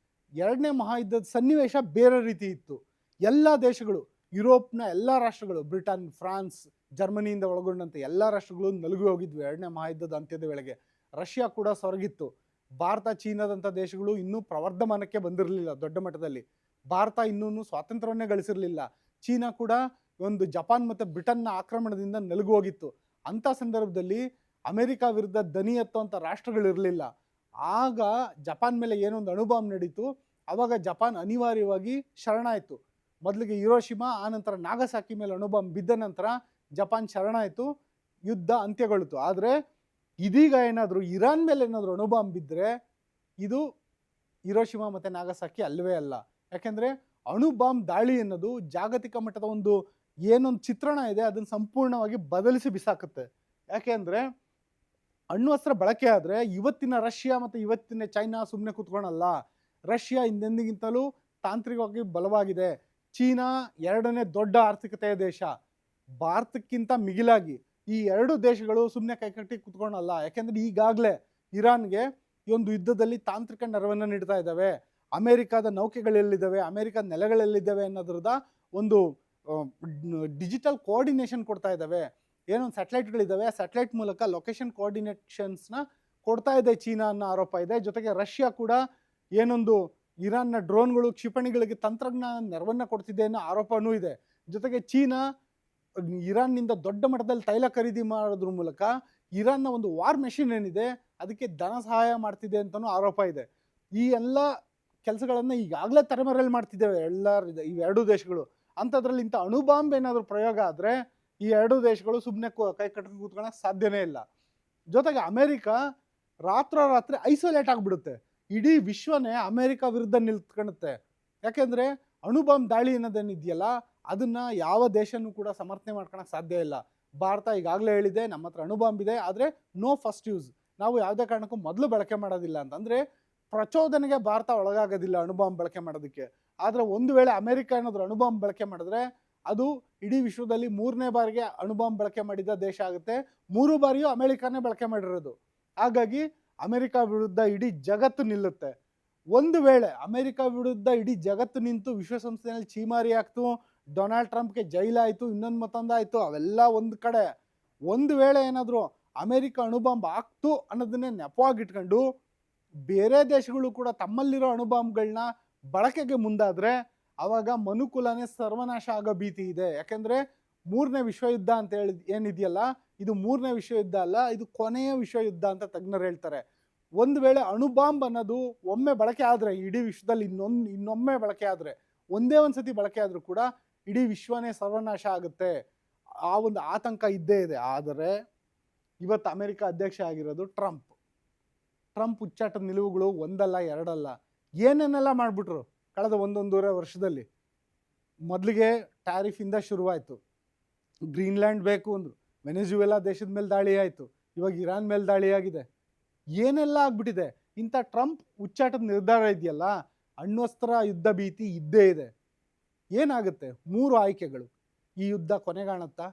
2ನೇ ಮಹಾಯುದ್ಧದ ಸನ್ನಿವೇಶ ಬೇರೆ ರೀತಿ ಇತ್ತು. ಎಲ್ಲ ದೇಶಗಳು, ಯುರೋಪ್ನ ಎಲ್ಲ ರಾಷ್ಟ್ರಗಳು, ಬ್ರಿಟನ್, ಫ್ರಾನ್ಸ್, ಜರ್ಮನಿಯಿಂದ ಒಳಗೊಂಡಂತೆ ಎಲ್ಲ ರಾಷ್ಟ್ರಗಳು ನಲುಗಿ ಹೋಗಿದ್ವು 2ನೇ ಮಹಾಯುದ್ಧದ ಅಂತ್ಯದ ವೇಳೆಗೆ. ರಷ್ಯಾ ಕೂಡ ಸೊರಗಿತ್ತು. ಭಾರತ, ಚೀನಾದಂಥ ದೇಶಗಳು ಇನ್ನೂ ಪ್ರವರ್ಧಮಾನಕ್ಕೆ ಬಂದಿರಲಿಲ್ಲ ದೊಡ್ಡ ಮಟ್ಟದಲ್ಲಿ. ಭಾರತ ಇನ್ನೂ ಸ್ವಾತಂತ್ರ್ಯವನ್ನೇ ಗಳಿಸಿರಲಿಲ್ಲ. ಚೀನಾ ಕೂಡ ಒಂದು ಜಪಾನ್ ಮತ್ತು ಬ್ರಿಟನ್ನ ಆಕ್ರಮಣದಿಂದ ನಲುಗು ಹೋಗಿತ್ತು. ಅಂಥ ಸಂದರ್ಭದಲ್ಲಿ ಅಮೆರಿಕ ವಿರುದ್ಧ ದನಿ ಎತ್ತುವಂಥ ರಾಷ್ಟ್ರಗಳಿರಲಿಲ್ಲ. ಆಗ ಜಪಾನ್ ಮೇಲೆ ಏನೊಂದು ಅಣುಬಾಂಬ್ ನಡೀತು, ಆವಾಗ ಜಪಾನ್ ಅನಿವಾರ್ಯವಾಗಿ ಶರಣಾಯಿತು. ಮೊದಲಿಗೆ ಹಿರೋಶಿಮಾ, ಆನಂತರ ನಾಗಸಾಕಿ ಮೇಲೆ ಅಣುಬಾಂಬ್ ಬಿದ್ದ ನಂತರ ಜಪಾನ್ ಶರಣಾಯಿತು, ಯುದ್ಧ ಅಂತ್ಯಗೊಳ್ಳಿತು. ಆದರೆ ಇದೀಗ ಏನಾದರೂ ಇರಾನ್ ಮೇಲೆ ಏನಾದರೂ ಅಣುಬಾಂಬ್ ಬಿದ್ದರೆ ಇದು ಹಿರೋಶಿಮಾ ಮತ್ತು ನಾಗಸಾಕಿ ಅಲ್ಲವೇ ಅಲ್ಲ. ಯಾಕೆಂದರೆ ಅಣುಬಾಂಬ್ ದಾಳಿ ಅನ್ನೋದು ಜಾಗತಿಕ ಮಟ್ಟದ ಒಂದು ಏನೊಂದು ಚಿತ್ರಣ ಇದೆ ಅದನ್ನು ಸಂಪೂರ್ಣವಾಗಿ ಬದಲಿಸಿ ಬಿಸಾಕುತ್ತೆ. ಯಾಕೆಂದರೆ ಅಣ್ವಸ್ತ್ರ ಬಳಕೆ ಆದರೆ ಇವತ್ತಿನ ರಷ್ಯಾ ಮತ್ತು ಇವತ್ತಿನ ಚೈನಾ ಸುಮ್ಮನೆ ಕೂತ್ಕೊಳಲ್ಲ. ರಷ್ಯಾ ಹಿಂದೆಂದಿಗಿಂತಲೂ ತಾಂತ್ರಿಕವಾಗಿ ಬಲವಾಗಿದೆ. ಚೀನಾ 2ನೇ ದೊಡ್ಡ ಆರ್ಥಿಕತೆಯ ದೇಶ. ಭಾರತಕ್ಕಿಂತ ಮಿಗಿಲಾಗಿ ಈ 2 ದೇಶಗಳು ಸುಮ್ಮನೆ ಕೈಕಟ್ಟಿ ಕೂತ್ಕೊಳಲ್ಲ. ಯಾಕೆಂದರೆ ಈಗಾಗಲೇ ಇರಾನ್ಗೆ ಈ ಒಂದು ಯುದ್ಧದಲ್ಲಿ ತಾಂತ್ರಿಕ ನೆರವನ್ನು ನೀಡ್ತಾ ಇದ್ದಾವೆ. ಅಮೆರಿಕದ ನೌಕೆಗಳೆಲ್ಲಿದ್ದಾವೆ, ಅಮೆರಿಕದ ನೆಲೆಗಳೆಲ್ಲಿದ್ದಾವೆ ಅನ್ನೋದ್ರದ ಒಂದು ಡಿಜಿಟಲ್ ಕೋಆರ್ಡಿನೇಷನ್ ಕೊಡ್ತಾ ಇದ್ದಾವೆ. ಏನೊಂದು ಸ್ಯಾಟಲೈಟ್ಗಳಿದ್ದಾವೆ, ಆ ಸ್ಯಾಟಲೈಟ್ ಮೂಲಕ ಲೊಕೇಶನ್ ಕೋಆರ್ಡಿನೇಷನ್ಸ್ನ ಕೊಡ್ತಾ ಇದೆ ಚೀನಾ ಅನ್ನೋ ಆರೋಪ ಇದೆ. ಜೊತೆಗೆ ರಷ್ಯಾ ಕೂಡ ಏನೊಂದು ಇರಾನ್ನ ಡ್ರೋನ್ಗಳು, ಕ್ಷಿಪಣಿಗಳಿಗೆ ತಂತ್ರಜ್ಞಾನ ನೆರವನ್ನು ಕೊಡ್ತಿದೆ ಅನ್ನೋ ಆರೋಪವೂ ಇದೆ. ಜೊತೆಗೆ ಚೀನಾ ಇರಾನ್ನಿಂದ ದೊಡ್ಡ ಮಟ್ಟದಲ್ಲಿ ತೈಲ ಖರೀದಿ ಮಾಡೋದ್ರ ಮೂಲಕ ಇರಾನ್ನ ಒಂದು ವಾರ್ ಮೆಷಿನ್ ಏನಿದೆ ಅದಕ್ಕೆ ಧನ ಸಹಾಯ ಮಾಡ್ತಿದೆ ಅಂತಲೂ ಆರೋಪ ಇದೆ. ಈ ಎಲ್ಲ ಕೆಲಸಗಳನ್ನು ಈಗಾಗಲೇ ತಲೆಮರೆಯಲ್ಲಿ ಮಾಡ್ತಿದ್ದೇವೆ ಇವೆರಡೂ ದೇಶಗಳು. ಅಂಥದ್ರಲ್ಲಿ ಇಂಥ ಅಣುಬಾಂಬ್ ಏನಾದರೂ ಪ್ರಯೋಗ ಆದರೆ ಈ ಎರಡೂ ದೇಶಗಳು ಸುಮ್ಮನೆ ಕೈ ಕಟ್ಕೊಂಡು ಕೂತ್ಕೊಳ್ಳೋಕೆ ಸಾಧ್ಯನೇ ಇಲ್ಲ. ಜೊತೆಗೆ ಅಮೇರಿಕ ರಾತ್ರೋರಾತ್ರಿ ಐಸೋಲೇಟ್ ಆಗಿಬಿಡುತ್ತೆ. ಇಡೀ ವಿಶ್ವನೇ ಅಮೇರಿಕ ವಿರುದ್ಧ ನಿಲ್ತ್ಕೊಳ್ಳುತ್ತೆ. ಯಾಕೆಂದರೆ ಅಣುಬಾಂಬ್ ದಾಳಿ ಅನ್ನೋದೇನಿದೆಯಲ್ಲ ಅದನ್ನು ಯಾವ ದೇಶನೂ ಕೂಡ ಸಮರ್ಥನೆ ಮಾಡ್ಕೊಳಕ್ಕೆ ಸಾಧ್ಯ ಇಲ್ಲ. ಭಾರತ ಈಗಾಗಲೇ ಹೇಳಿದೆ ನಮ್ಮ ಹತ್ರ ಅಣುಬಾಂಬ್ ಇದೆ, ಆದರೆ ನೋ ಫಸ್ಟ್ ಯೂಸ್, ನಾವು ಯಾವುದೇ ಕಾರಣಕ್ಕೂ ಮೊದಲು ಬಳಕೆ ಮಾಡೋದಿಲ್ಲ ಅಂತಂದರೆ ಪ್ರಚೋದನೆಗೆ ಭಾರತ ಒಳಗಾಗೋದಿಲ್ಲ ಅಣುಬಾಂಬ್ ಬಳಕೆ ಮಾಡೋದಕ್ಕೆ. ಆದರೆ ಒಂದು ವೇಳೆ ಅಮೆರಿಕ ಏನಾದರೂ ಅಣುಬಾಂಬ್ ಬಳಕೆ ಮಾಡಿದ್ರೆ ಅದು ಇಡೀ ವಿಶ್ವದಲ್ಲಿ 3ನೇ ಬಾರಿಗೆ ಅಣುಬಾಂಬ್ ಬಳಕೆ ಮಾಡಿದ ದೇಶ ಆಗುತ್ತೆ. 3 ಬಾರಿಯೂ ಅಮೆರಿಕಾನೇ ಬಳಕೆ ಮಾಡಿರೋದು. ಹಾಗಾಗಿ ಅಮೆರಿಕ ವಿರುದ್ಧ ಇಡೀ ಜಗತ್ತು ನಿಲ್ಲುತ್ತೆ. ಒಂದು ವೇಳೆ ಅಮೆರಿಕ ವಿರುದ್ಧ ಇಡೀ ಜಗತ್ತು ನಿಂತು ವಿಶ್ವಸಂಸ್ಥೆಯಲ್ಲಿ ಚೀಮಾರಿ ಆಗ್ತು, ಡೊನಾಲ್ಡ್ ಟ್ರಂಪ್ಗೆ ಜೈಲಾಯಿತು, ಇನ್ನೊಂದು ಮತ್ತೊಂದಾಯಿತು, ಅವೆಲ್ಲ ಒಂದು ಕಡೆ. ಒಂದು ವೇಳೆ ಏನಾದರೂ ಅಮೆರಿಕ ಅಣುಬಾಂಬ್ ಆಗ್ತು ಅನ್ನೋದನ್ನೇ ನೆಪವಾಗಿಟ್ಕೊಂಡು ಬೇರೆ ದೇಶಗಳು ಕೂಡ ತಮ್ಮಲ್ಲಿರೋ ಅಣುಬಾಂಬ್ಗಳನ್ನ ಬಳಕೆಗೆ ಮುಂದಾದರೆ ಆವಾಗ ಮನುಕುಲನೇ ಸರ್ವನಾಶ ಆಗೋ ಭೀತಿ ಇದೆ. ಯಾಕೆಂದರೆ 3ನೇ ವಿಶ್ವಯುದ್ಧ ಅಂತ ಹೇಳಿ ಏನಿದೆಯಲ್ಲ ಇದು 3ನೇ ವಿಶ್ವಯುದ್ಧ ಅಲ್ಲ, ಇದು ಕೊನೆಯ ವಿಶ್ವಯುದ್ಧ ಅಂತ ತಜ್ಞರು ಹೇಳ್ತಾರೆ. ಒಂದು ವೇಳೆ ಅಣುಬಾಂಬ್ ಅನ್ನೋದು ಒಮ್ಮೆ ಬಳಕೆ ಆದರೆ ಇಡೀ ವಿಶ್ವದಲ್ಲಿ ಇನ್ನೊಮ್ಮೆ ಬಳಕೆ ಆದರೆ ಒಂದೇ ಒಂದು ಸತಿ ಬಳಕೆ ಆದರೂ ಕೂಡ ಇಡೀ ವಿಶ್ವನೇ ಸರ್ವನಾಶ ಆಗುತ್ತೆ. ಆ ಒಂದು ಆತಂಕ ಇದ್ದೇ ಇದೆ. ಆದರೆ ಇವತ್ತು ಅಮೆರಿಕ ಅಧ್ಯಕ್ಷ ಆಗಿರೋದು ಟ್ರಂಪ್ ಹುಚ್ಚಾಟದ ನಿಲುವುಗಳು ಒಂದಲ್ಲ ಎರಡಲ್ಲ, ಏನೇನೆಲ್ಲ ಮಾಡಿಬಿಟ್ರು ಕಳೆದ 1.5 ವರ್ಷದಲ್ಲಿ. ಮೊದಲಿಗೆ ಟ್ಯಾರಿಫಿಂದ ಶುರುವಾಯಿತು, ಗ್ರೀನ್ಲ್ಯಾಂಡ್ ಬೇಕು ಅಂದರು, ವೆನೆಜುವೆಲಾ ದೇಶದ ಮೇಲೆ ದಾಳಿ ಆಯಿತು, ಇವಾಗ ಇರಾನ್ ಮೇಲೆ ದಾಳಿ ಆಗಿದೆ, ಏನೆಲ್ಲ ಆಗ್ಬಿಟ್ಟಿದೆ. ಇಂಥ ಟ್ರಂಪ್ ಹುಚ್ಚಾಟದ ನಿರ್ಧಾರ ಇದೆಯಲ್ಲ, ಅಣ್ವಸ್ತ್ರ ಯುದ್ಧ ಭೀತಿ ಇದ್ದೇ ಇದೆ. ಏನಾಗುತ್ತೆ? 3 ಆಯ್ಕೆಗಳು. ಈ ಯುದ್ಧ ಕೊನೆಗಾಣುತ್ತಾ?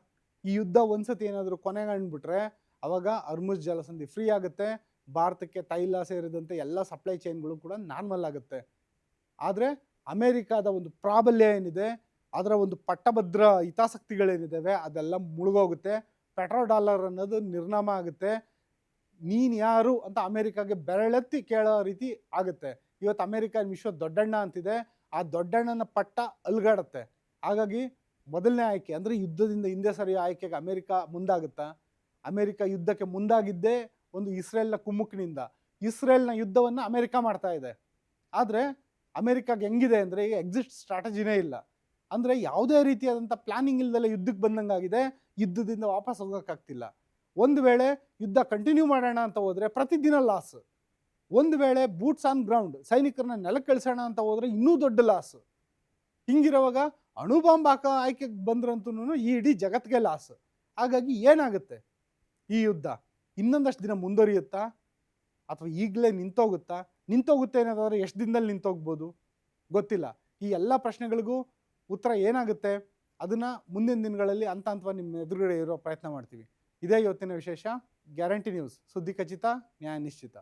ಈ ಯುದ್ಧ ಒಂದ್ಸತಿ ಏನಾದರೂ ಕೊನೆಗಾಣ್ಬಿಟ್ರೆ ಅವಾಗ ಅರ್ಮುಜ್ ಜಲಸಂಧಿ ಫ್ರೀ ಆಗುತ್ತೆ, ಭಾರತಕ್ಕೆ ತೈಲ ಸೇರಿದಂತೆ ಎಲ್ಲ ಸಪ್ಲೈ ಚೈನ್ಗಳು ಕೂಡ ನಾರ್ಮಲ್ ಆಗುತ್ತೆ. ಆದರೆ ಅಮೇರಿಕಾದ ಒಂದು ಪ್ರಾಬಲ್ಯ ಏನಿದೆ, ಅದರ ಒಂದು ಪಟ್ಟಭದ್ರ ಹಿತಾಸಕ್ತಿಗಳೇನಿದ್ದಾವೆ ಅದೆಲ್ಲ ಮುಳುಗೋಗುತ್ತೆ. ಪೆಟ್ರೋ ಡಾಲರ್ ಅನ್ನೋದು ನಿರ್ನಾಮ ಆಗುತ್ತೆ. ನೀನು ಯಾರು ಅಂತ ಅಮೇರಿಕಾಗೆ ಬೆರಳೆತ್ತಿ ಕೇಳೋ ರೀತಿ ಆಗುತ್ತೆ. ಇವತ್ತು ಅಮೇರಿಕ ವಿಶ್ವ ದೊಡ್ಡಣ್ಣ ಅಂತಿದೆ, ಆ ದೊಡ್ಡಣ್ಣನ ಪಟ್ಟ ಅಲ್ಗಾಡುತ್ತೆ. ಹಾಗಾಗಿ ಮೊದಲನೇ ಆಯ್ಕೆ ಅಂದರೆ ಯುದ್ಧದಿಂದ ಹಿಂದೆ ಸರಿಯೋ ಆಯ್ಕೆಗೆ ಅಮೇರಿಕ ಮುಂದಾಗುತ್ತಾ? ಅಮೇರಿಕ ಯುದ್ಧಕ್ಕೆ ಮುಂದಾಗಿದ್ದೇ ಒಂದು ಇಸ್ರೇಲ್ನ ಕುಮ್ಮುಕ್ಕಿನಿಂದ. ಇಸ್ರೇಲ್ನ ಯುದ್ಧವನ್ನು ಅಮೇರಿಕ ಮಾಡ್ತಾ ಇದೆ. ಆದರೆ ಅಮೇರಿಕಾಗೆ ಹೆಂಗಿದೆ ಅಂದರೆ ಈಗ ಎಕ್ಸಿಟ್ ಸ್ಟ್ರಾಟಜಿನೇ ಇಲ್ಲ. ಅಂದರೆ ಯಾವುದೇ ರೀತಿಯಾದಂಥ ಪ್ಲಾನಿಂಗ್ ಇಲ್ದಲೆ ಯುದ್ಧಕ್ಕೆ ಬಂದಂಗಾಗಿದೆ, ಯುದ್ಧದಿಂದ ವಾಪಸ್ ಹೋಗೋಕ್ಕಾಗ್ತಿಲ್ಲ. ಒಂದು ವೇಳೆ ಯುದ್ಧ ಕಂಟಿನ್ಯೂ ಮಾಡೋಣ ಅಂತ ಹೋದರೆ ಪ್ರತಿದಿನ ಲಾಸ್. ಒಂದು ವೇಳೆ ಬೂಟ್ಸ್ ಆನ್ ಗ್ರೌಂಡ್ ಸೈನಿಕರನ್ನ ನೆಲಕ್ಕೆ ಕಳಿಸೋಣ ಅಂತ ಹೋದರೆ ಇನ್ನೂ ದೊಡ್ಡ ಲಾಸ್. ಹಿಂಗಿರುವಾಗ ಅಣುಬಾಂಬ್ ಹಾಕೋ ಆಯ್ಕೆಗೆ ಬಂದ್ರಂತೂ ಈ ಇಡೀ ಜಗತ್ತಿಗೆ ಲಾಸ್. ಹಾಗಾಗಿ ಏನಾಗುತ್ತೆ ಈ ಯುದ್ಧ? ಇನ್ನೊಂದಷ್ಟು ದಿನ ಮುಂದುವರಿಯುತ್ತಾ ಅಥವಾ ಈಗಲೇ ನಿಂತೋಗುತ್ತೆ ಅನ್ನೋದಾದ್ರೆ ಎಷ್ಟು ದಿನದಲ್ಲಿ ನಿಂತೋಗ್ಬೋದು ಗೊತ್ತಿಲ್ಲ. ಈ ಎಲ್ಲ ಪ್ರಶ್ನೆಗಳಿಗೂ ಉತ್ತರ ಏನಾಗುತ್ತೆ ಅದನ್ನು ಮುಂದಿನ ದಿನಗಳಲ್ಲಿ ಹಂತವಾಗಿ ನಿಮ್ಮ ಎದುರುಗಡೆ ಇರೋ ಪ್ರಯತ್ನ ಮಾಡ್ತೀವಿ. ಇದೇ ಇವತ್ತಿನ ವಿಶೇಷ. ಗ್ಯಾರಂಟಿ ನ್ಯೂಸ್, ಸುದ್ದಿ ಖಚಿತ, ನ್ಯಾಯ ನಿಶ್ಚಿತ.